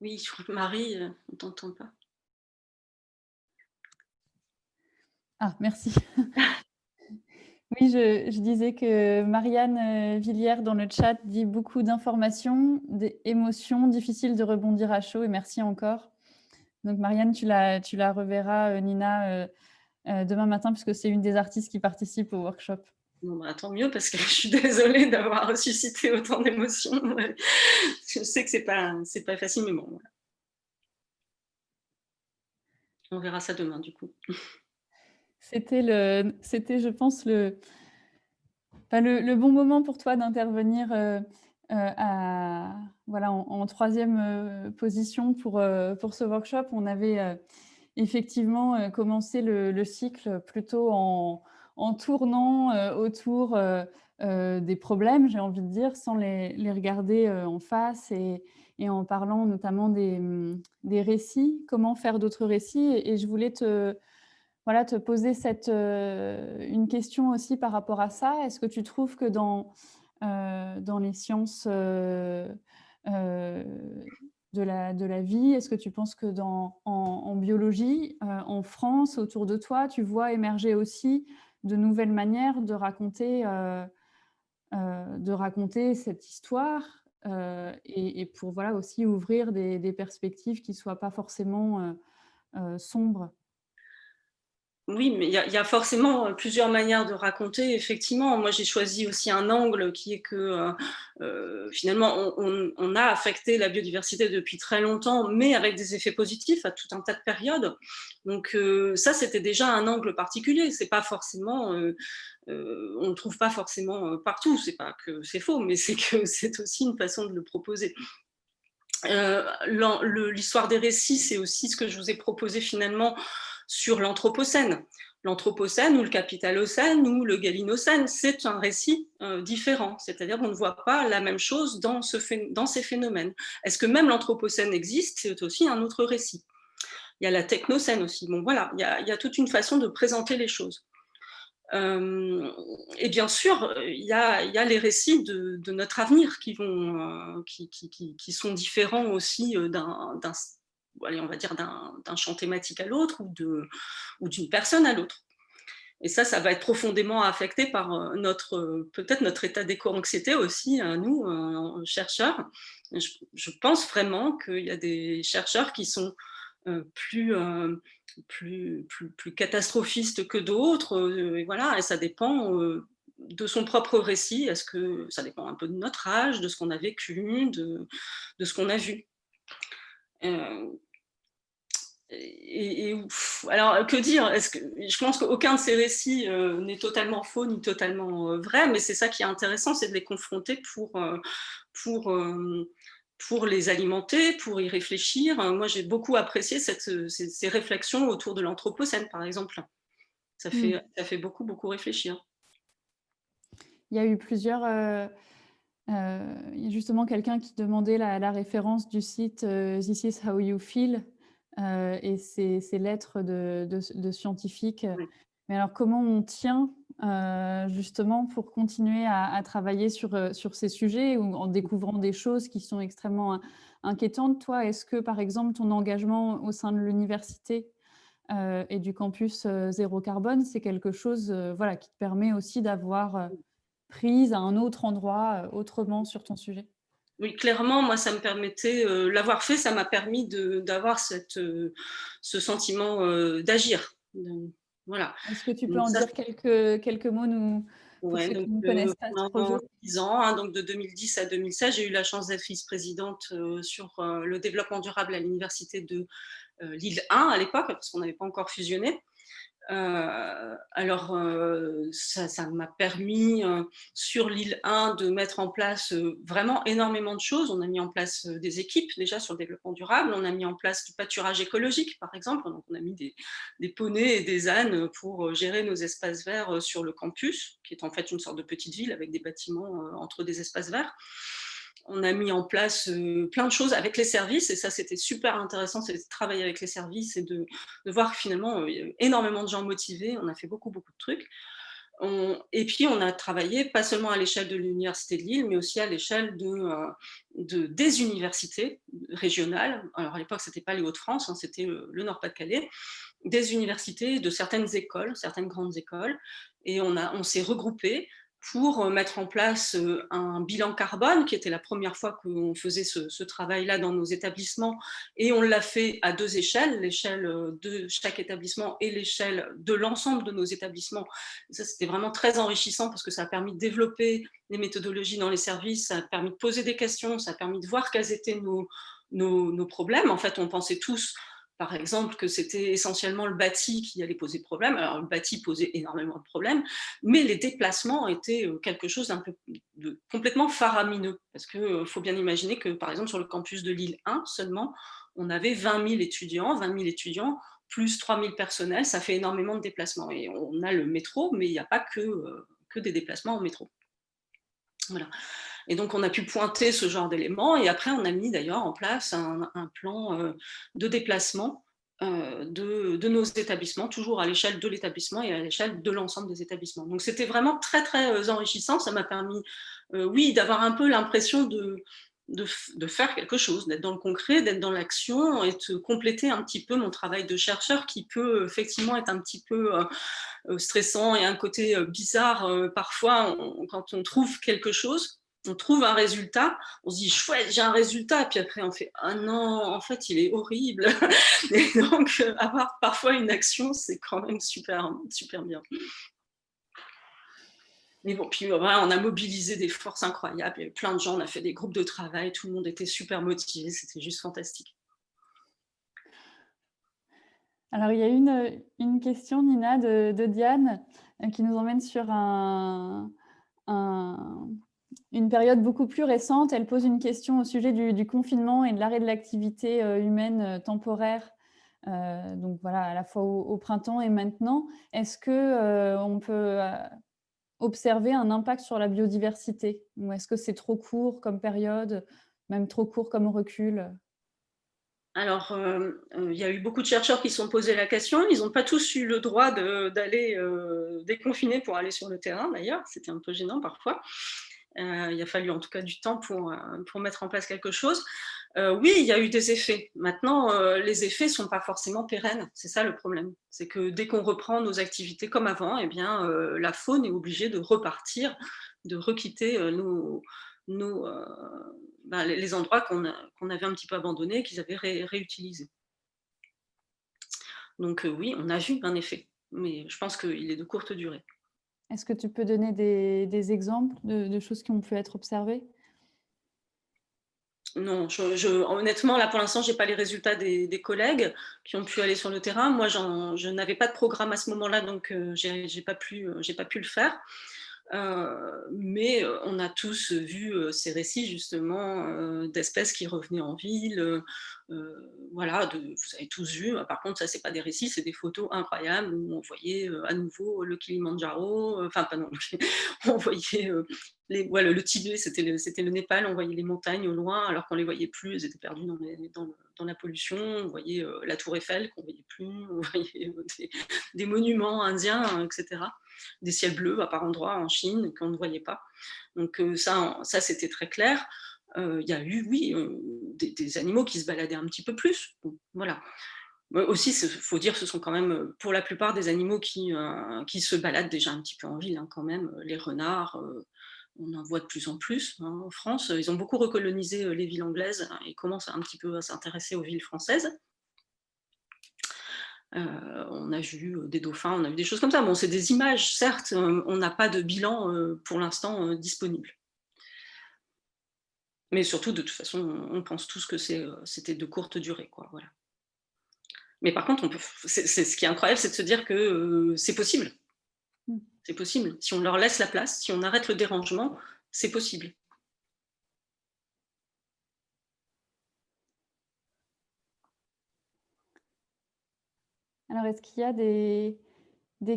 Oui, je crois que Marie, on ne t'entend pas. Ah, merci. Oui, je disais que Marianne Villière dans le chat dit beaucoup d'informations, des émotions, difficiles de rebondir à chaud et merci encore. Donc Marianne, tu la reverras, Nina, demain matin puisque c'est une des artistes qui participe au workshop. Bon, bah, tant mieux parce que je suis désolée d'avoir ressuscité autant d'émotions. Je sais que c'est pas facile, mais bon, voilà. On verra ça demain du coup. C'était, je pense, le bon moment pour toi d'intervenir voilà, en troisième position pour ce workshop. On avait effectivement commencé le cycle plutôt en tournant autour des problèmes, j'ai envie de dire, sans les regarder en face et en parlant notamment des récits, comment faire d'autres récits. Et je voulais te poser une question aussi par rapport à ça. Est-ce que tu trouves que dans les sciences de la vie, est-ce que tu penses que en biologie, en France, autour de toi, tu vois émerger aussi de nouvelles manières de raconter cette histoire et pour voilà, aussi ouvrir des perspectives qui ne soient pas forcément sombres? Oui, mais il y a forcément plusieurs manières de raconter. Effectivement, moi j'ai choisi aussi un angle qui est que finalement on a affecté la biodiversité depuis très longtemps, mais avec des effets positifs à tout un tas de périodes. Donc ça, c'était déjà un angle particulier. C'est pas forcément, on ne le trouve pas forcément partout. C'est pas que c'est faux, mais c'est que c'est aussi une façon de le proposer. L'histoire des récits, c'est aussi ce que je vous ai proposé finalement sur l'Anthropocène. L'Anthropocène ou le Capitalocène ou le Galinocène, c'est un récit différent, c'est-à-dire qu'on ne voit pas la même chose dans ces phénomènes. Est-ce que même l'Anthropocène existe? C'est aussi un autre récit. Il y a la Technocène aussi. Bon, voilà, il y a toute une façon de présenter les choses. Et bien sûr, il y a les récits de notre avenir qui sont différents aussi allez, on va dire d'un champ thématique à l'autre ou d'une personne à l'autre. Et ça va être profondément affecté par peut-être notre état d'éco-anxiété aussi, nous, chercheurs. Je pense vraiment qu'il y a des chercheurs qui sont plus catastrophistes que d'autres. Et voilà, et ça dépend de son propre récit. Est-ce que ça dépend un peu de notre âge, de ce qu'on a vécu, de ce qu'on a vu. Alors, que dire? Je pense qu'aucun de ces récits n'est totalement faux ni totalement vrai, mais c'est ça qui est intéressant, c'est de les confronter pour les alimenter, pour y réfléchir. Moi, j'ai beaucoup apprécié ces réflexions autour de l'Anthropocène, par exemple. Ça fait beaucoup, beaucoup réfléchir. Il y a eu plusieurs... il y a justement quelqu'un qui demandait la référence du site This is how you feel et ces lettres de scientifiques. Oui. Mais alors, comment on tient justement pour continuer à travailler sur ces sujets ou en découvrant des choses qui sont extrêmement inquiétantes? Toi, est-ce que, par exemple, ton engagement au sein de l'université et du campus zéro carbone, c'est quelque chose voilà, qui te permet aussi d'avoir prise à un autre endroit, autrement sur ton sujet? Oui, clairement, moi, ça me permettait, l'avoir fait, ça m'a permis d'avoir ce sentiment d'agir. Voilà. Est-ce que tu peux Donc en ça, dire quelques mots pour ouais, ceux donc, qui ne connaissent pas ce projet? pendant 10 ans, hein, donc de 2010 à 2016, j'ai eu la chance d'être vice-présidente sur le développement durable à l'université de l'île 1 à l'époque, parce qu'on n'avait pas encore fusionné. Alors, ça m'a permis sur l'île 1 de mettre en place vraiment énormément de choses. On a mis en place des équipes déjà sur le développement durable, on a mis en place du pâturage écologique par exemple, donc on a mis des poneys et des ânes pour gérer nos espaces verts sur le campus, qui est en fait une sorte de petite ville avec des bâtiments entre des espaces verts. On a mis en place plein de choses avec les services, et ça c'était super intéressant, c'est de travailler avec les services et de voir que finalement il y a eu énormément de gens motivés, on a fait beaucoup de trucs. Et puis on a travaillé pas seulement à l'échelle de l'Université de Lille, mais aussi à l'échelle des universités régionales. Alors à l'époque c'était pas les Hauts-de-France, hein, c'était le Nord-Pas-de-Calais, des universités, de certaines écoles, certaines grandes écoles, et on s'est regroupés pour mettre en place un bilan carbone, qui était la première fois qu'on faisait ce travail-là dans nos établissements, et on l'a fait à 2 échelles, l'échelle de chaque établissement et l'échelle de l'ensemble de nos établissements. Et ça, c'était vraiment très enrichissant parce que ça a permis de développer les méthodologies dans les services, ça a permis de poser des questions, ça a permis de voir quels étaient nos problèmes. En fait, on pensait tous, par exemple, que c'était essentiellement le bâti qui allait poser problème. Alors, le bâti posait énormément de problèmes, mais les déplacements étaient quelque chose de complètement faramineux. Parce qu'il faut bien imaginer que, par exemple, sur le campus de Lille 1 seulement, on avait 20 000 étudiants, plus 3 000 personnels, ça fait énormément de déplacements. Et on a le métro, mais il n'y a pas que des déplacements en métro. Voilà. Et donc, on a pu pointer ce genre d'éléments. Et après, on a mis d'ailleurs en place un plan de déplacement de nos établissements, toujours à l'échelle de l'établissement et à l'échelle de l'ensemble des établissements. Donc, c'était vraiment très, très enrichissant. Ça m'a permis, oui, d'avoir un peu l'impression de faire quelque chose, d'être dans le concret, d'être dans l'action et de compléter un petit peu mon travail de chercheur qui peut effectivement être un petit peu stressant et un côté bizarre parfois quand on trouve quelque chose. On trouve un résultat, on se dit chouette, j'ai un résultat, puis après on fait ah non, en fait il est horrible. Et donc avoir parfois une action, c'est quand même super, super bien. Mais bon, puis voilà, on a mobilisé des forces incroyables, il y avait plein de gens, on a fait des groupes de travail, tout le monde était super motivé, c'était juste fantastique. Alors, il y a une question, Nina, de Diane, qui nous emmène sur une période beaucoup plus récente. Elle pose une question au sujet du confinement et de l'arrêt de l'activité humaine temporaire, donc voilà, à la fois au printemps et maintenant. Est-ce qu'on peut observer un impact sur la biodiversité? Ou est-ce que c'est trop court comme période, même trop court comme recul? Alors, il y a eu beaucoup de chercheurs qui se sont posés la question. Ils n'ont pas tous eu le droit d'aller déconfiner pour aller sur le terrain, d'ailleurs. C'était un peu gênant parfois. Il a fallu en tout cas du temps pour mettre en place quelque chose. Oui, il y a eu des effets. Maintenant, les effets ne sont pas forcément pérennes. C'est ça le problème. C'est que dès qu'on reprend nos activités comme avant, eh bien, la faune est obligée de repartir, de requitter les endroits qu'on avait un petit peu abandonnés, qu'ils avaient réutilisés. Donc oui, on a vu un effet, mais je pense qu'il est de courte durée. Est-ce que tu peux donner des exemples de choses qui ont pu être observées? Non, honnêtement, là, pour l'instant, je n'ai pas les résultats des collègues qui ont pu aller sur le terrain. Moi, je n'avais pas de programme à ce moment-là, donc je n'ai pas pu le faire. Mais on a tous vu ces récits justement d'espèces qui revenaient en ville. Voilà, vous avez tous vu. Par contre, ça, c'est pas des récits, c'est des photos incroyables où on voyait à nouveau le Kilimandjaro. Enfin, pas non, on voyait le Tibet, c'était le Népal. On voyait les montagnes au loin, alors qu'on les voyait plus. Elles étaient perdues dans la pollution. On voyait la Tour Eiffel qu'on voyait plus. On voyait des monuments indiens, etc. Des ciels bleus à par endroits en Chine qu'on ne voyait pas. Donc ça c'était très clair. Il y a eu, oui, des animaux qui se baladaient un petit peu plus. Bon, voilà. Aussi, il faut dire que ce sont quand même, pour la plupart, des animaux qui se baladent déjà un petit peu en ville, hein, quand même. Les renards, on en voit de plus en plus hein, en France. Ils ont beaucoup recolonisé les villes anglaises et commencent un petit peu à s'intéresser aux villes françaises. On a vu des dauphins, on a vu des choses comme ça. Bon, c'est des images, certes, on n'a pas de bilan pour l'instant disponible. Mais surtout, de toute façon, on pense tous que c'était de courte durée, quoi. Voilà. Mais par contre, c'est ce qui est incroyable, c'est de se dire que c'est possible. C'est possible. Si on leur laisse la place, si on arrête le dérangement, c'est possible. Alors, est-ce qu'il y a des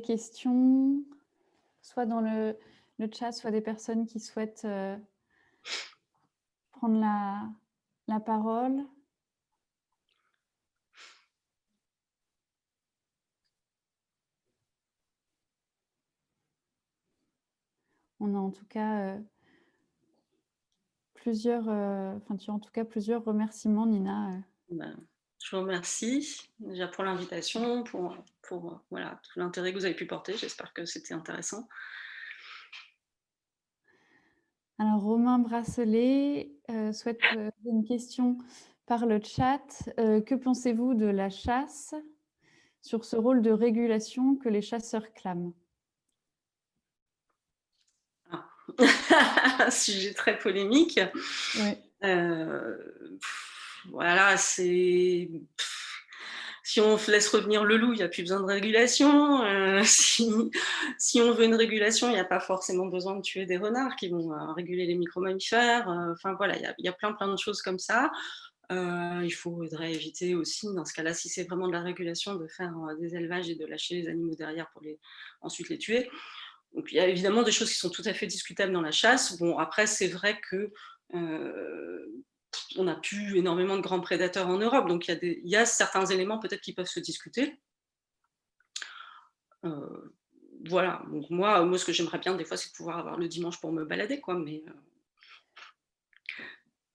questions, soit dans le chat, soit des personnes qui souhaitent prendre la parole? On a en tout cas plusieurs remerciements, Nina. Ben, je vous remercie déjà pour l'invitation, pour voilà, tout l'intérêt que vous avez pu porter. J'espère que c'était intéressant. Alors, Romain Brasselet souhaite poser une question par le chat. Que pensez-vous de la chasse sur ce rôle de régulation que les chasseurs clament? Un sujet très polémique. Oui. Voilà, c'est... Si on laisse revenir le loup, il n'y a plus besoin de régulation. Si on veut une régulation, il n'y a pas forcément besoin de tuer des renards qui vont réguler les micro-mammifères. Enfin voilà, il y a plein de choses comme ça. Il faudrait éviter aussi, dans ce cas-là, si c'est vraiment de la régulation, de faire des élevages et de lâcher les animaux derrière pour ensuite les tuer. Donc il y a évidemment des choses qui sont tout à fait discutables dans la chasse. Bon, après, c'est vrai que on n'a plus énormément de grands prédateurs en Europe, donc il y a certains éléments peut-être qui peuvent se discuter. Voilà, donc moi, ce que j'aimerais bien des fois, c'est de pouvoir avoir le dimanche pour me balader, quoi, mais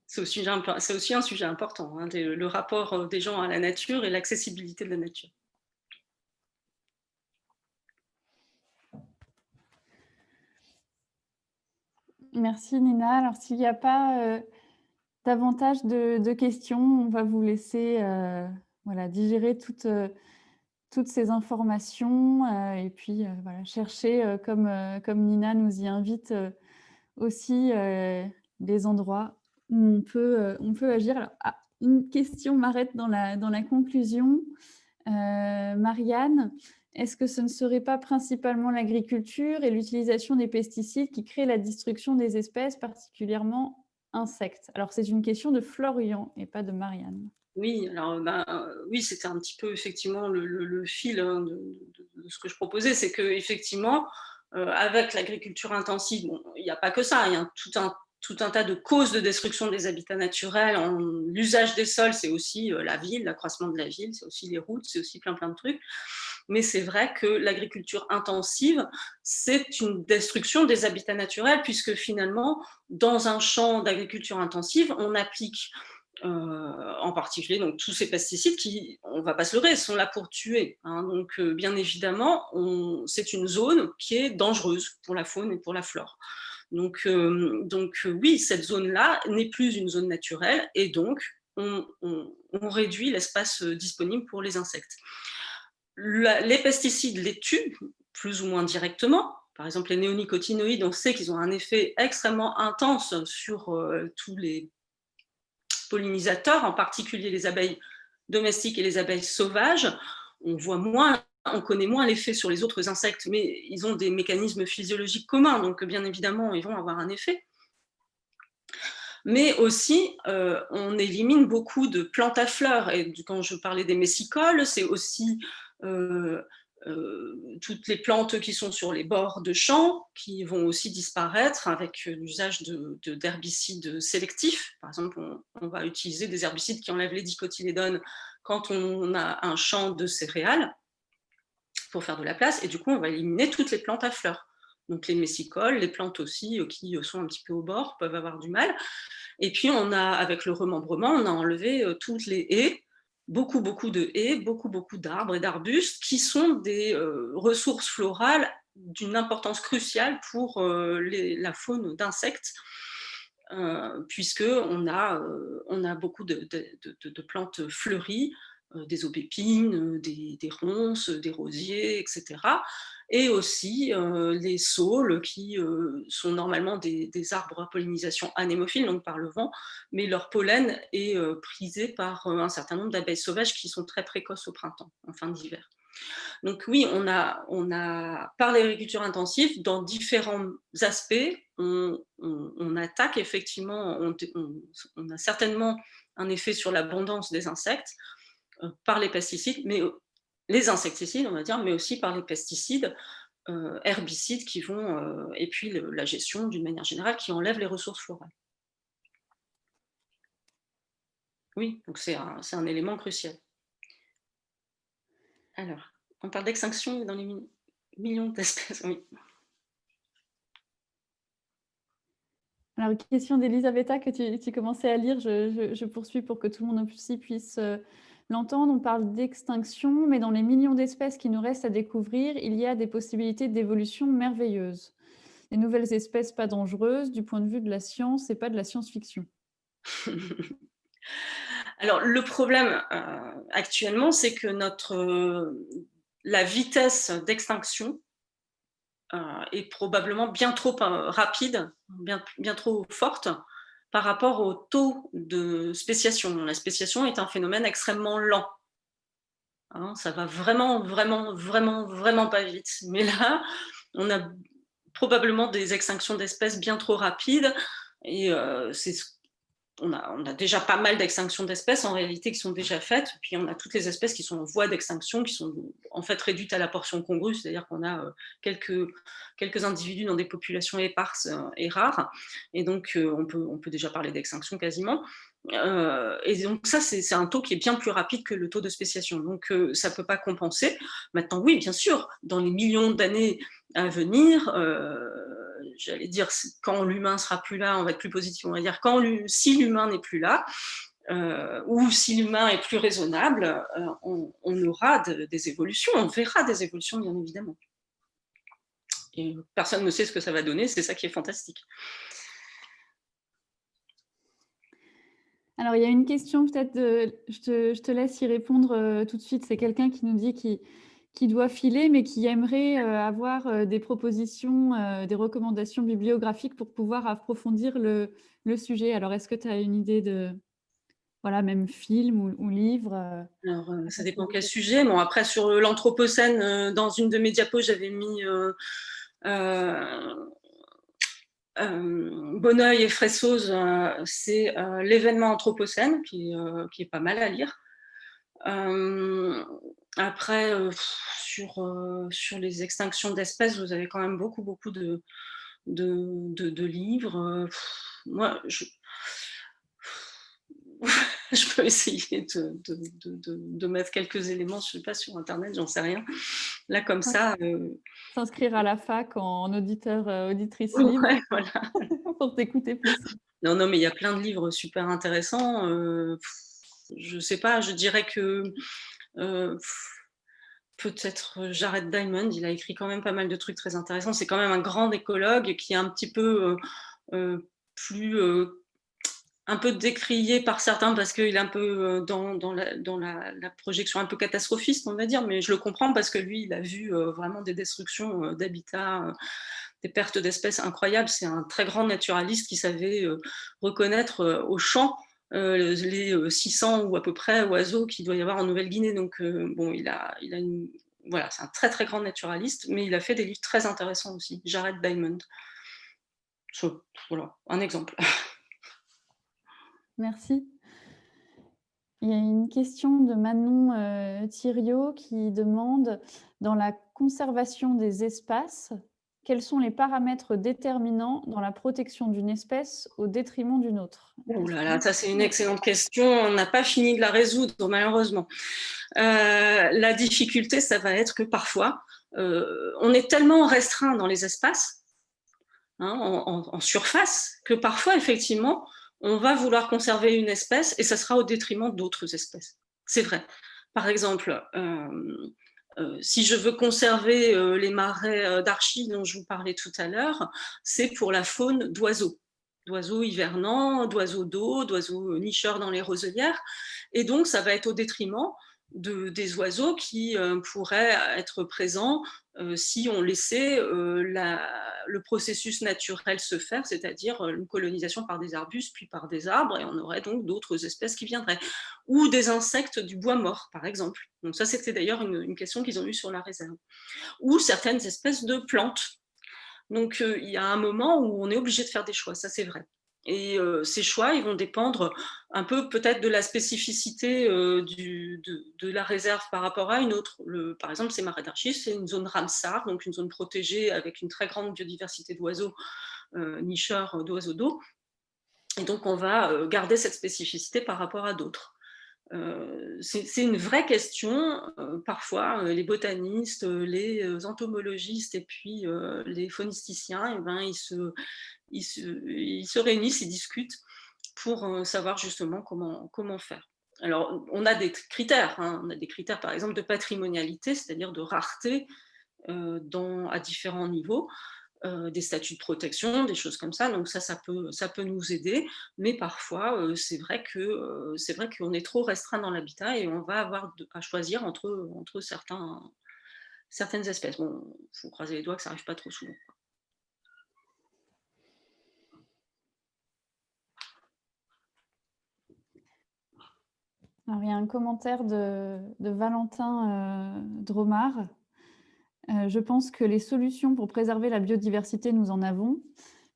c'est aussi un sujet important, hein, le rapport des gens à la nature et l'accessibilité de la nature. Merci Nina. Alors s'il n'y a pas davantage de questions, on va vous laisser voilà, digérer toutes ces informations et puis voilà, chercher, comme Nina nous y invite aussi, des endroits où on peut agir. Alors, une question m'arrête dans la conclusion. Marianne, est-ce que ce ne serait pas principalement l'agriculture et l'utilisation des pesticides qui créent la destruction des espèces, particulièrement insectes? Alors, c'est une question de Florian et pas de Marianne. Oui, alors oui, c'était un petit peu effectivement le fil hein, de ce que je proposais, c'est qu'effectivement, avec l'agriculture intensive, bon, il n'y a pas que ça, il y a tout un tas de causes de destruction des habitats naturels. L'usage des sols, c'est aussi la ville, l'accroissement de la ville, c'est aussi les routes, c'est aussi plein de trucs. Mais c'est vrai que l'agriculture intensive, c'est une destruction des habitats naturels, puisque finalement, dans un champ d'agriculture intensive, on applique en particulier donc, tous ces pesticides qui, on ne va pas se leurrer, sont là pour tuer. Hein. Donc, bien évidemment, c'est une zone qui est dangereuse pour la faune et pour la flore. Donc oui, cette zone-là n'est plus une zone naturelle et donc on réduit l'espace disponible pour les insectes. Les pesticides les tuent plus ou moins directement. Par exemple, les néonicotinoïdes, on sait qu'ils ont un effet extrêmement intense sur tous les pollinisateurs, en particulier les abeilles domestiques et les abeilles sauvages. On connaît moins l'effet sur les autres insectes, mais ils ont des mécanismes physiologiques communs, donc bien évidemment, ils vont avoir un effet. Mais aussi, on élimine beaucoup de plantes à fleurs. Et quand je parlais des messicoles, c'est aussi toutes les plantes qui sont sur les bords de champs qui vont aussi disparaître avec l'usage d'herbicides sélectifs. Par exemple, on va utiliser des herbicides qui enlèvent les dicotylédones quand on a un champ de céréales pour faire de la place, et du coup, on va éliminer toutes les plantes à fleurs. Donc les messicoles, les plantes aussi qui sont un petit peu au bord peuvent avoir du mal. Et puis, avec le remembrement, on a enlevé toutes les haies, beaucoup de haies, beaucoup d'arbres et d'arbustes qui sont des ressources florales d'une importance cruciale pour la faune d'insectes, puisqu'on a beaucoup de plantes fleuries, des aubépines, des ronces, des rosiers, etc. et aussi les saules qui sont normalement des arbres à pollinisation anémophile, donc par le vent, mais leur pollen est prisé par un certain nombre d'abeilles sauvages qui sont très précoces au printemps, en fin d'hiver. Donc oui, on a par l'agriculture intensive, dans différents aspects, on attaque effectivement, on a certainement un effet sur l'abondance des insectes par les pesticides, mais les insecticides, on va dire, mais aussi par les pesticides, herbicides qui vont, et puis la gestion d'une manière générale qui enlève les ressources florales. Oui, donc c'est un élément crucial. Alors, on parle d'extinction dans les millions d'espèces, oui. Alors, une question d'Elisabetta que tu commençais à lire, je poursuis pour que tout le monde aussi puisse l'entendre. On parle d'extinction, mais dans les millions d'espèces qui nous restent à découvrir, il y a des possibilités d'évolution merveilleuses. Les nouvelles espèces pas dangereuses du point de vue de la science et pas de la science-fiction. Alors, le problème actuellement, c'est que la vitesse d'extinction est probablement bien trop rapide, bien trop forte par rapport au taux de spéciation. La spéciation est un phénomène extrêmement lent. Hein, ça va vraiment pas vite. Mais là, on a probablement des extinctions d'espèces bien trop rapides et on a déjà pas mal d'extinctions d'espèces en réalité qui sont déjà faites, puis on a toutes les espèces qui sont en voie d'extinction, qui sont en fait réduites à la portion congrue, c'est-à-dire qu'on a quelques individus dans des populations éparses et rares, et donc on peut déjà parler d'extinction quasiment. Et donc ça, c'est un taux qui est bien plus rapide que le taux de spéciation, donc ça ne peut pas compenser. Maintenant, oui, bien sûr, dans les millions d'années à venir, j'allais dire, quand l'humain sera plus là, on va être plus positif, on va dire si l'humain n'est plus là, ou si l'humain est plus raisonnable, on aura des évolutions, on verra des évolutions bien évidemment. Et personne ne sait ce que ça va donner, c'est ça qui est fantastique. Alors, il y a une question peut-être, je te laisse y répondre tout de suite. C'est quelqu'un qui nous dit qui doit filer, mais qui aimerait avoir des propositions, des recommandations bibliographiques pour pouvoir approfondir le sujet. Alors, est-ce que tu as une idée de, voilà, même film ou livre Alors, ça dépend quel sujet. Bon, après, sur l'Anthropocène, dans une de mes diapos, j'avais mis Bonneuil et Fressoz, c'est l'événement Anthropocène qui est pas mal à lire. Après, sur les extinctions d'espèces, vous avez quand même beaucoup de livres. Moi, je peux essayer de mettre quelques éléments, je ne sais pas, sur Internet, j'en sais rien. Là, comme ça... S'inscrire à la fac en auditrice libre, ouais, voilà. pour t'écouter plus. Non, mais il y a plein de livres super intéressants. Je ne sais pas, je dirais que peut-être Jared Diamond, il a écrit quand même pas mal de trucs très intéressants. C'est quand même un grand écologue qui est un petit peu un peu décrié par certains parce qu'il est un peu dans la projection un peu catastrophiste, on va dire, mais je le comprends parce que lui, il a vu vraiment des destructions d'habitats, des pertes d'espèces incroyables. C'est un très grand naturaliste qui savait reconnaître au champ les 600 ou à peu près oiseaux qu'il doit y avoir en Nouvelle-Guinée. Donc, bon, voilà, c'est un très très grand naturaliste, mais il a fait des livres très intéressants aussi. Jared Diamond. Voilà, un exemple. Merci. Il y a une question de Manon Thiriot qui demande, dans la conservation des espaces, quels sont les paramètres déterminants dans la protection d'une espèce au détriment d'une autre? Oh là là, ça c'est une excellente question, on n'a pas fini de la résoudre malheureusement. La difficulté, ça va être que parfois, on est tellement restreint dans les espaces, hein, en surface, que parfois effectivement, on va vouloir conserver une espèce et ça sera au détriment d'autres espèces. C'est vrai. Par exemple, si je veux conserver les marais d'Archie dont je vous parlais tout à l'heure, c'est pour la faune d'oiseaux. D'oiseaux hivernants, d'oiseaux d'eau, d'oiseaux nicheurs dans les roselières. Et donc, ça va être au détriment des oiseaux qui pourraient être présents si on laissait le processus naturel se faire, c'est-à-dire une colonisation par des arbustes puis par des arbres, et on aurait donc d'autres espèces qui viendraient. Ou des insectes du bois mort, par exemple. Donc ça, c'était d'ailleurs une question qu'ils ont eue sur la réserve. Ou certaines espèces de plantes. Donc il y a un moment où on est obligé de faire des choix, ça c'est vrai. Et ces choix, ils vont dépendre un peu peut-être de la spécificité de la réserve par rapport à une autre. Par exemple, ces marais d'Archies, c'est une zone Ramsar, donc une zone protégée avec une très grande biodiversité d'oiseaux, nicheurs d'oiseaux d'eau. Et donc, on va garder cette spécificité par rapport à d'autres. C'est une vraie question. Parfois, les botanistes, les entomologistes et puis les faunisticiens, eh ben, ils se réunissent, ils discutent pour savoir justement comment faire. Alors, on a des critères, hein. On a des critères par exemple de patrimonialité, c'est-à-dire de rareté à différents niveaux. Des statuts de protection, des choses comme ça. Donc ça peut nous aider. Mais parfois, c'est vrai qu'on est trop restreint dans l'habitat et on va avoir à choisir entre certaines espèces. Bon, il faut croiser les doigts que ça n'arrive pas trop souvent. Alors, il y a un commentaire de Valentin Dromard. Je pense que les solutions pour préserver la biodiversité, nous en avons.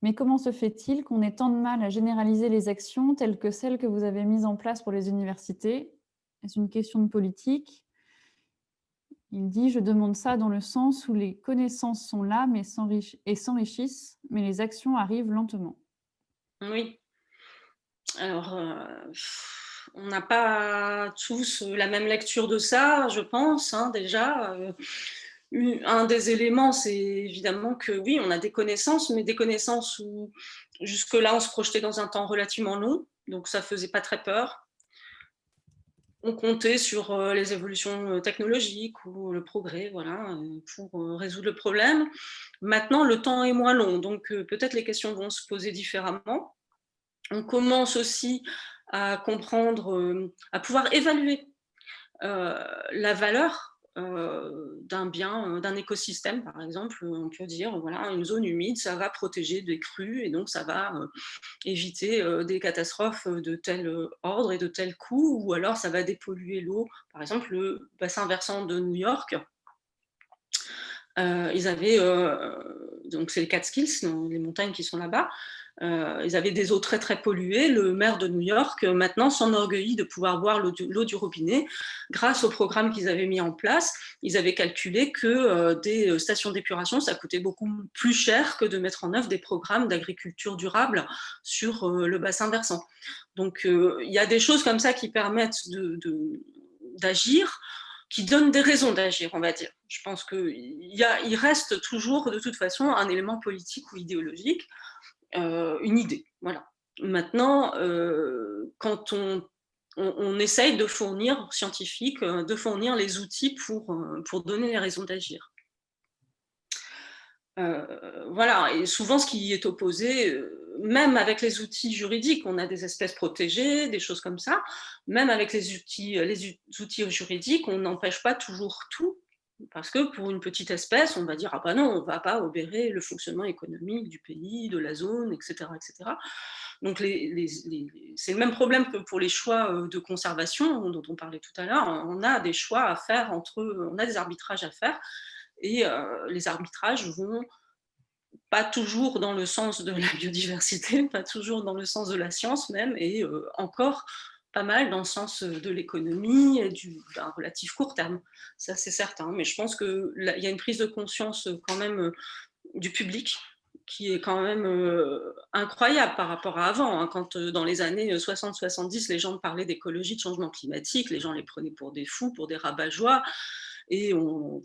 Mais comment se fait-il qu'on ait tant de mal à généraliser les actions telles que celles que vous avez mises en place pour les universités? Est-ce une question de politique? Il dit « Je demande ça dans le sens où les connaissances sont là et s'enrichissent, mais les actions arrivent lentement. » Oui. Alors, on n'a pas tous la même lecture de ça, je pense, hein, déjà. Un des éléments, c'est évidemment que oui, on a des connaissances, mais des connaissances où jusque-là, on se projetait dans un temps relativement long, donc ça ne faisait pas très peur. On comptait sur les évolutions technologiques ou le progrès, voilà, pour résoudre le problème. Maintenant, le temps est moins long, donc peut-être les questions vont se poser différemment. On commence aussi à comprendre, à pouvoir évaluer la valeur d'un bien, d'un écosystème, par exemple. On peut dire, voilà, une zone humide, ça va protéger des crues et donc ça va éviter des catastrophes de tel ordre et de tel coût, ou alors ça va dépolluer l'eau. Par exemple, le bassin versant de New York, ils avaient, donc c'est les Catskills, les montagnes qui sont là-bas, ils avaient des eaux très très polluées. Le maire de New York maintenant s'enorgueillit de pouvoir boire l'eau du robinet grâce au programme qu'ils avaient mis en place. Ils avaient calculé que des stations d'épuration, ça coûtait beaucoup plus cher que de mettre en œuvre des programmes d'agriculture durable sur le bassin versant. Donc il y a des choses comme ça qui permettent d'agir, qui donnent des raisons d'agir, on va dire. Je pense qu'il reste toujours de toute façon un élément politique ou idéologique, une idée. Voilà. Maintenant, quand on essaye de fournir, scientifiques, de fournir les outils pour donner les raisons d'agir. Voilà, et souvent ce qui est opposé, même avec les outils juridiques, on a des espèces protégées, des choses comme ça, même avec les outils juridiques, on n'empêche pas toujours tout, parce que pour une petite espèce, on va dire « Ah ben non, on ne va pas obérer le fonctionnement économique du pays, de la zone, etc. etc. » Donc c'est le même problème que pour les choix de conservation dont on parlait tout à l'heure. On a des choix à faire on a des arbitrages à faire, et les arbitrages vont pas toujours dans le sens de la biodiversité, pas toujours dans le sens de la science même, et encore pas mal dans le sens de l'économie et d'un relatif court terme. Ça, c'est certain. Mais je pense qu'il y a une prise de conscience quand même du public qui est quand même incroyable par rapport à avant. Hein. Quand dans les années 60-70, les gens parlaient d'écologie, de changement climatique, les gens les prenaient pour des fous, pour des rabat-joie, et on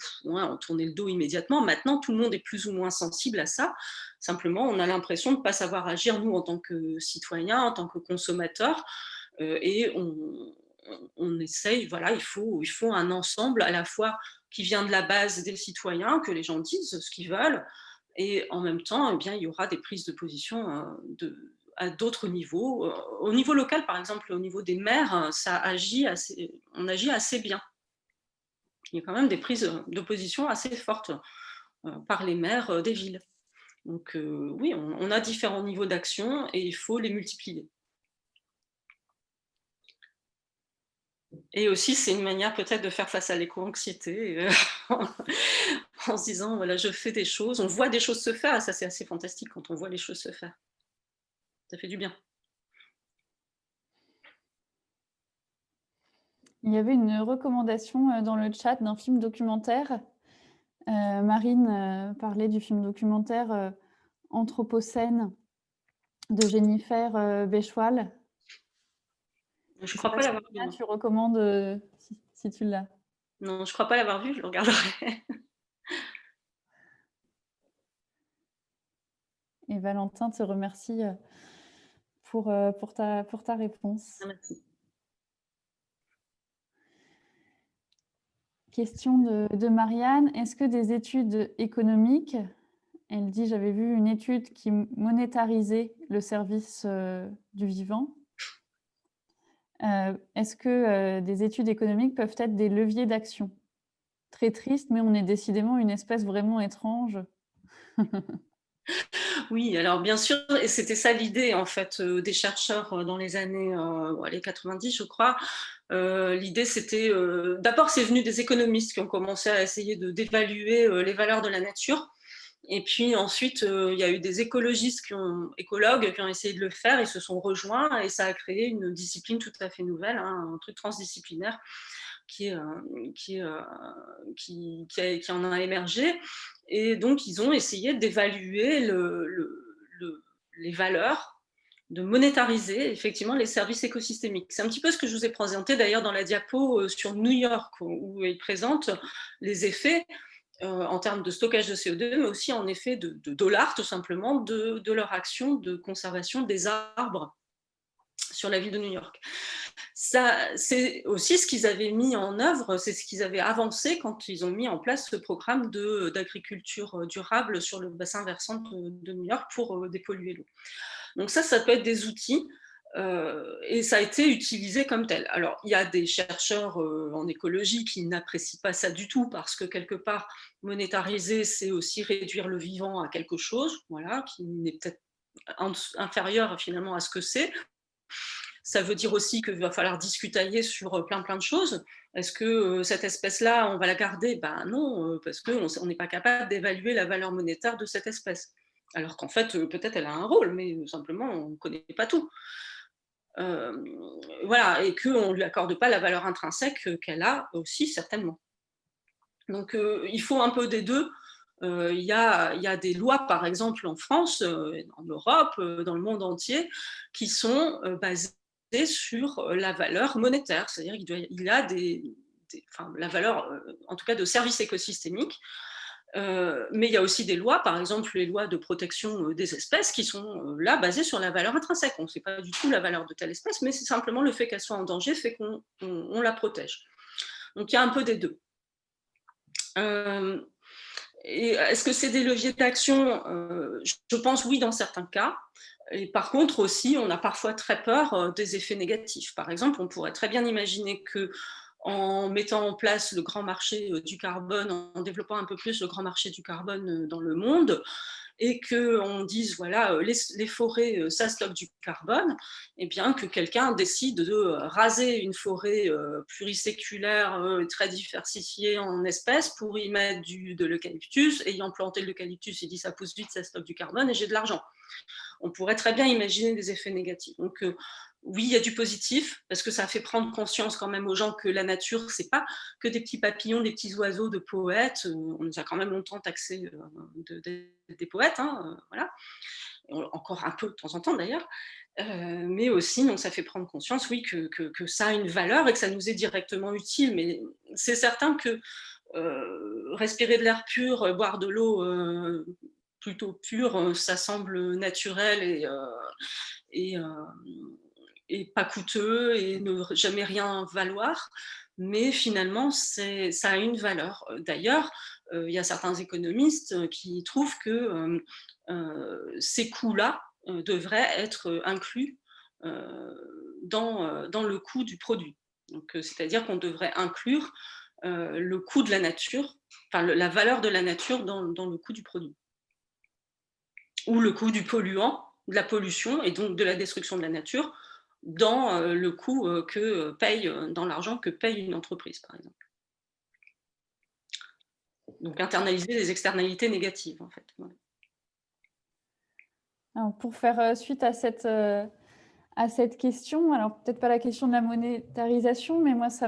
tournait le dos immédiatement. Maintenant, tout le monde est plus ou moins sensible à ça. Simplement, on a l'impression de ne pas savoir agir, nous, en tant que citoyens, en tant que consommateurs, et on essaye, voilà, il faut un ensemble à la fois qui vient de la base des citoyens, que les gens disent ce qu'ils veulent, et en même temps, eh bien, il y aura des prises de position à d'autres niveaux. Au niveau local, par exemple, au niveau des maires, on agit assez bien. Il y a quand même des prises d'opposition assez fortes par les maires des villes. Donc oui, on a différents niveaux d'action et il faut les multiplier. Et aussi, c'est une manière peut-être de faire face à l'éco-anxiété, en se disant, voilà, je fais des choses, on voit des choses se faire, et ça c'est assez fantastique quand on voit les choses se faire. Ça fait du bien. Il y avait une recommandation dans le chat d'un film documentaire. Marine parlait du film documentaire Anthropocène de Jennifer Béchoil. Je ne crois pas l'avoir vu. Tu recommandes si tu l'as. Non, je ne crois pas l'avoir vu, je le regarderai. Et Valentin te remercie pour ta réponse. Merci. Question de Marianne. Est-ce que des études économiques, elle dit, j'avais vu une étude qui monétarisait le service du vivant. Est-ce que des études économiques peuvent être des leviers d'action? Très triste, mais on est décidément une espèce vraiment étrange. Oui, alors bien sûr, et c'était ça l'idée en fait des chercheurs dans les années 90, je crois. L'idée, c'était d'abord, c'est venu des économistes qui ont commencé à essayer d'évaluer les valeurs de la nature. Et puis ensuite, il y a eu des écologistes écologues qui ont essayé de le faire, ils se sont rejoints et ça a créé une discipline tout à fait nouvelle, hein, un truc transdisciplinaire qui en a émergé. Et donc, ils ont essayé d'évaluer les valeurs, de monétariser effectivement les services écosystémiques. C'est un petit peu ce que je vous ai présenté d'ailleurs dans la diapo sur New York, où ils présentent les effets en termes de stockage de CO2, mais aussi en effet de dollars, tout simplement, de leur action de conservation des arbres sur la ville de New York. C'est aussi ce qu'ils avaient mis en œuvre, c'est ce qu'ils avaient avancé quand ils ont mis en place ce programme d'agriculture durable sur le bassin versant de New York pour dépolluer l'eau. Donc ça peut être des outils et ça a été utilisé comme tel. Alors, il y a des chercheurs en écologie qui n'apprécient pas ça du tout parce que quelque part, monétariser, c'est aussi réduire le vivant à quelque chose, voilà, qui n'est peut-être inférieur finalement à ce que c'est. Ça veut dire aussi qu'il va falloir discutailler sur plein de choses. Est-ce que cette espèce-là, on va la garder? Ben non, parce qu'on n'est pas capable d'évaluer la valeur monétaire de cette espèce. Alors qu'en fait, peut-être elle a un rôle, mais simplement, on ne connaît pas tout. Voilà, et qu'on ne lui accorde pas la valeur intrinsèque qu'elle a aussi, certainement. Donc, il faut un peu des deux. Il y a des lois, par exemple, en France, en Europe, dans le monde entier, qui sont basées sur la valeur monétaire, c'est-à-dire qu'il y a la valeur, en tout cas, de services écosystémiques. Mais il y a aussi des lois, par exemple les lois de protection des espèces, qui sont là basées sur la valeur intrinsèque. On ne sait pas du tout la valeur de telle espèce, mais c'est simplement le fait qu'elle soit en danger fait qu'on la protège. Donc il y a un peu des deux. Et est-ce que c'est des leviers d'action? Je pense oui dans certains cas. Et par contre aussi, on a parfois très peur des effets négatifs. Par exemple, on pourrait très bien imaginer que en mettant en place le grand marché du carbone, en développant un peu plus le grand marché du carbone dans le monde, et qu'on dise, voilà, les forêts, ça stocke du carbone, et bien que quelqu'un décide de raser une forêt pluriséculaire, très diversifiée en espèces, pour y mettre de l'eucalyptus, ayant planté l'eucalyptus, il dit, ça pousse vite, ça stocke du carbone, et j'ai de l'argent. On pourrait très bien imaginer des effets négatifs. Donc, oui, il y a du positif, parce que ça fait prendre conscience quand même aux gens que la nature, c'est pas que des petits papillons, des petits oiseaux de poètes. On nous a quand même longtemps taxé des poètes, hein, voilà. Encore un peu de temps en temps d'ailleurs. Mais aussi, non, ça fait prendre conscience, oui, que ça a une valeur et que ça nous est directement utile. Mais c'est certain que respirer de l'air pur, boire de l'eau plutôt pure, ça semble naturel et pas coûteux et ne jamais rien valoir, mais finalement, ça a une valeur. D'ailleurs, il y a certains économistes qui trouvent que ces coûts-là devraient être inclus dans le coût du produit. Donc, c'est-à-dire qu'on devrait inclure le coût de la nature, enfin la valeur de la nature dans le coût du produit. Ou le coût du polluant, de la pollution et donc de la destruction de la nature dans le coût que paye, dans l'argent que paye une entreprise, par exemple. Donc internaliser les externalités négatives, en fait. Voilà. Alors, pour faire suite à cette question, alors peut-être pas la question de la monétarisation, mais moi ça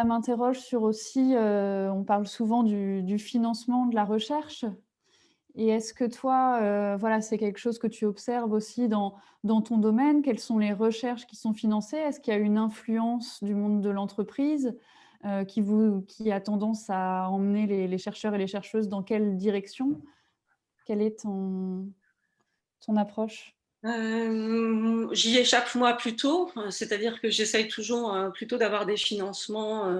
m'interroge sur aussi, on parle souvent du financement de la recherche. Et est-ce que toi, voilà, c'est quelque chose que tu observes aussi dans ton domaine? Quelles sont les recherches qui sont financées? Est-ce qu'il y a une influence du monde de l'entreprise qui a tendance à emmener les chercheurs et les chercheuses dans quelle direction? Quelle est ton approche? J'y échappe moi plutôt, c'est-à-dire que j'essaye toujours plutôt d'avoir des financements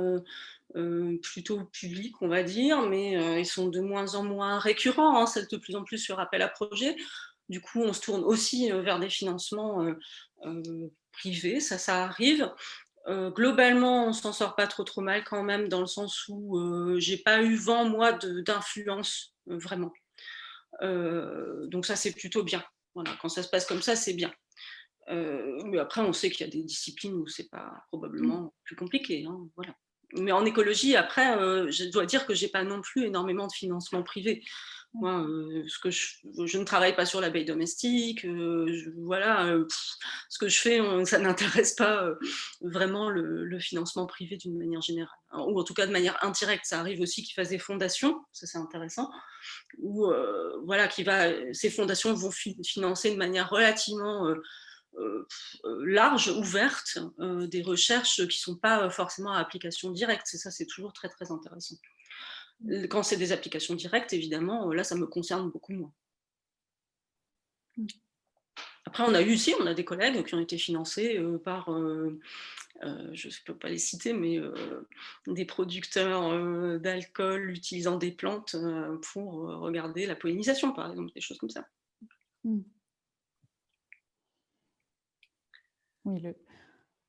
plutôt publics, on va dire, mais ils sont de moins en moins récurrents, hein, c'est de plus en plus sur appel à projet. Du coup, on se tourne aussi vers des financements privés, ça arrive. Globalement, on s'en sort pas trop mal quand même, dans le sens où j'ai pas eu vent, moi, d'influence, vraiment. Donc ça, c'est plutôt bien. Voilà, quand ça se passe comme ça, c'est bien. Mais après, on sait qu'il y a des disciplines où c'est pas probablement plus compliqué, hein, voilà. Mais en écologie, après, je dois dire que j'ai pas non plus énormément de financement privé. Moi, je ne travaille pas sur l'abeille domestique, voilà, ce que je fais, ça n'intéresse pas vraiment le financement privé d'une manière générale, hein, ou en tout cas de manière indirecte. Ça arrive aussi qu'ils fassent des fondations, ça c'est intéressant, où voilà, ces fondations vont financer de manière relativement large, ouverte, des recherches qui ne sont pas forcément à application directe. Ça, c'est toujours très, très intéressant. Quand c'est des applications directes, évidemment, là, ça me concerne beaucoup moins. Après, on a des collègues qui ont été financés par, je ne peux pas les citer, mais des producteurs d'alcool utilisant des plantes pour regarder la pollinisation, par exemple, des choses comme ça. Oui,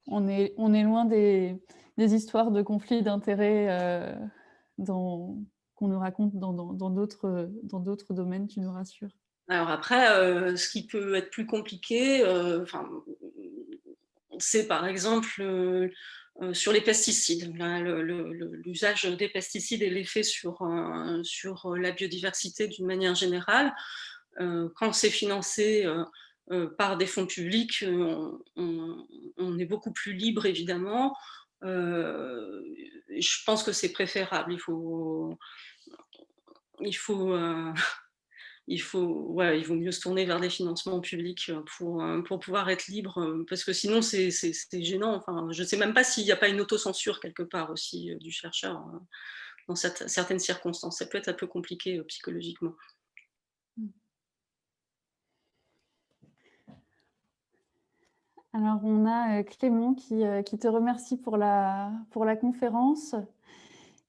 on est loin des histoires de conflits d'intérêts qu'on nous raconte dans d'autres domaines, tu nous rassures. Alors après, ce qui peut être plus compliqué, c'est par exemple sur les pesticides, l'usage des pesticides et l'effet sur la biodiversité d'une manière générale. Quand c'est financé par des fonds publics, on est beaucoup plus libre, évidemment. Je pense que c'est préférable. Il vaut mieux se tourner vers des financements publics pour pouvoir être libre, parce que sinon c'est gênant. Enfin, je ne sais même pas s'il n'y a pas une autocensure quelque part aussi du chercheur dans certaines circonstances. Ça peut être un peu compliqué psychologiquement. Alors, on a Clément qui te remercie pour la conférence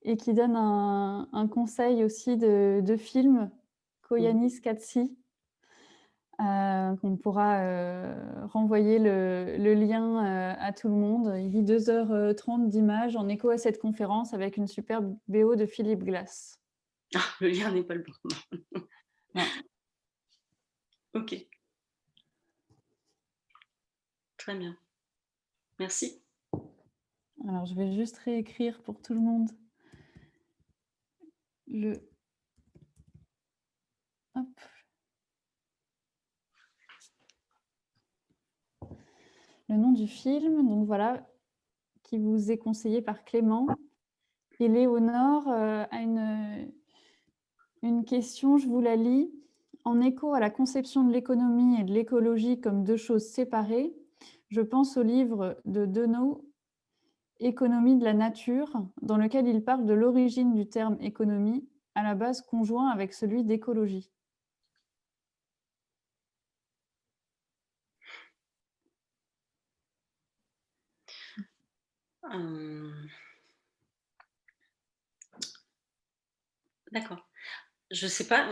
et qui donne un conseil aussi de film, Koyanis Katsi, qu'on pourra renvoyer le lien à tout le monde. Il dit 2h30 d'images en écho à cette conférence avec une superbe BO de Philippe Glass. Ah, le lien n'est pas le bon. Non. Ok. Très bien. Merci. Alors, je vais juste réécrire pour tout le monde Hop. Le nom du film, donc voilà, qui vous est conseillé par Clément. Et Léonore a une question, je vous la lis. En écho à la conception de l'économie et de l'écologie comme deux choses séparées, je pense au livre de Denot, Économie de la nature, dans lequel il parle de l'origine du terme économie, à la base conjoint avec celui d'écologie. D'accord. Je sais pas.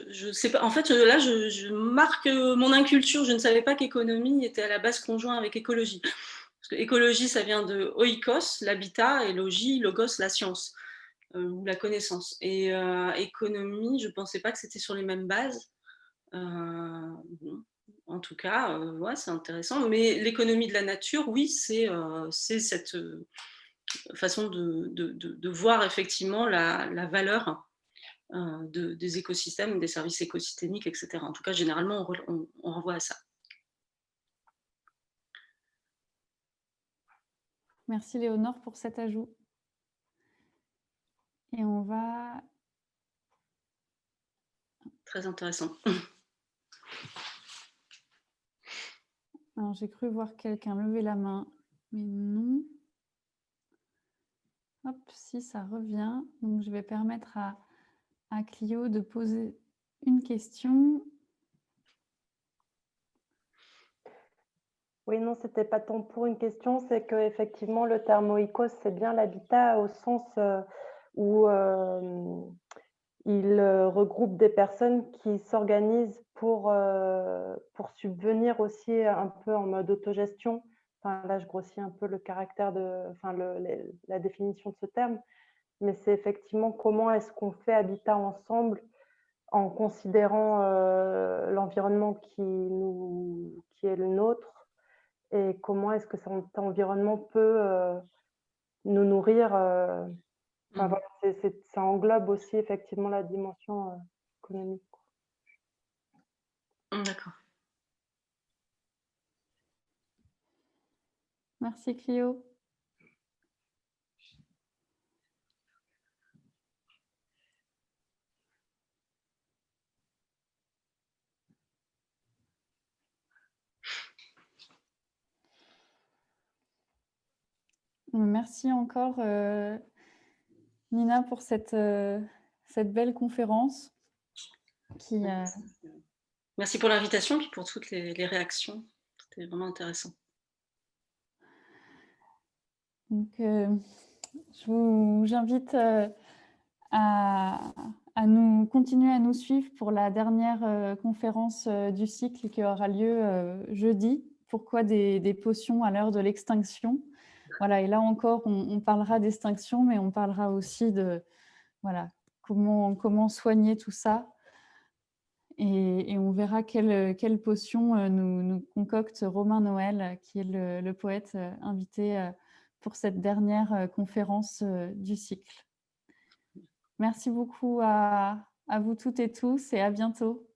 Je sais pas. En fait, là, je marque mon inculture. Je ne savais pas qu'économie était à la base conjoint avec écologie. Parce Parce que écologie, ça vient de oikos, l'habitat, et logie, logos, la science, ou la connaissance. Et économie, je ne pensais pas que c'était sur les mêmes bases. Bon, en tout cas, ouais, c'est intéressant. Mais l'économie de la nature, oui, c'est cette façon de voir effectivement la valeur des écosystèmes, des services écosystémiques, etc. En tout cas, généralement, on renvoie à ça. Merci Léonore pour cet ajout. Et on va... Très intéressant. Alors, j'ai cru voir quelqu'un lever la main, mais non. Hop, si ça revient. Donc, je vais permettre à Clio de poser une question. Oui, non, c'était pas tant pour une question, c'est qu'effectivement, le terme oikos, c'est bien l'habitat au sens où il regroupe des personnes qui s'organisent pour subvenir aussi un peu en mode autogestion. Enfin, là, je grossis un peu le caractère la définition de ce terme, mais c'est effectivement comment est-ce qu'on fait habitat ensemble en considérant l'environnement qui est le nôtre et comment est-ce que cet environnement peut nous nourrir. Enfin, voilà, ça englobe aussi effectivement la dimension économique. D'accord. Merci Clio. Merci encore Nina pour cette belle conférence. Merci pour l'invitation et pour toutes les réactions. C'était vraiment intéressant. Donc, j'invite à nous continuer à nous suivre pour la dernière conférence du cycle qui aura lieu jeudi. Pourquoi des potions à l'heure de l'extinction? Voilà, et là encore, on parlera d'extinction, mais on parlera aussi de voilà, comment soigner tout ça. Et on verra quelle potion nous concocte Romain Noël, qui est le poète invité pour cette dernière conférence du cycle. Merci beaucoup à vous toutes et tous et à bientôt.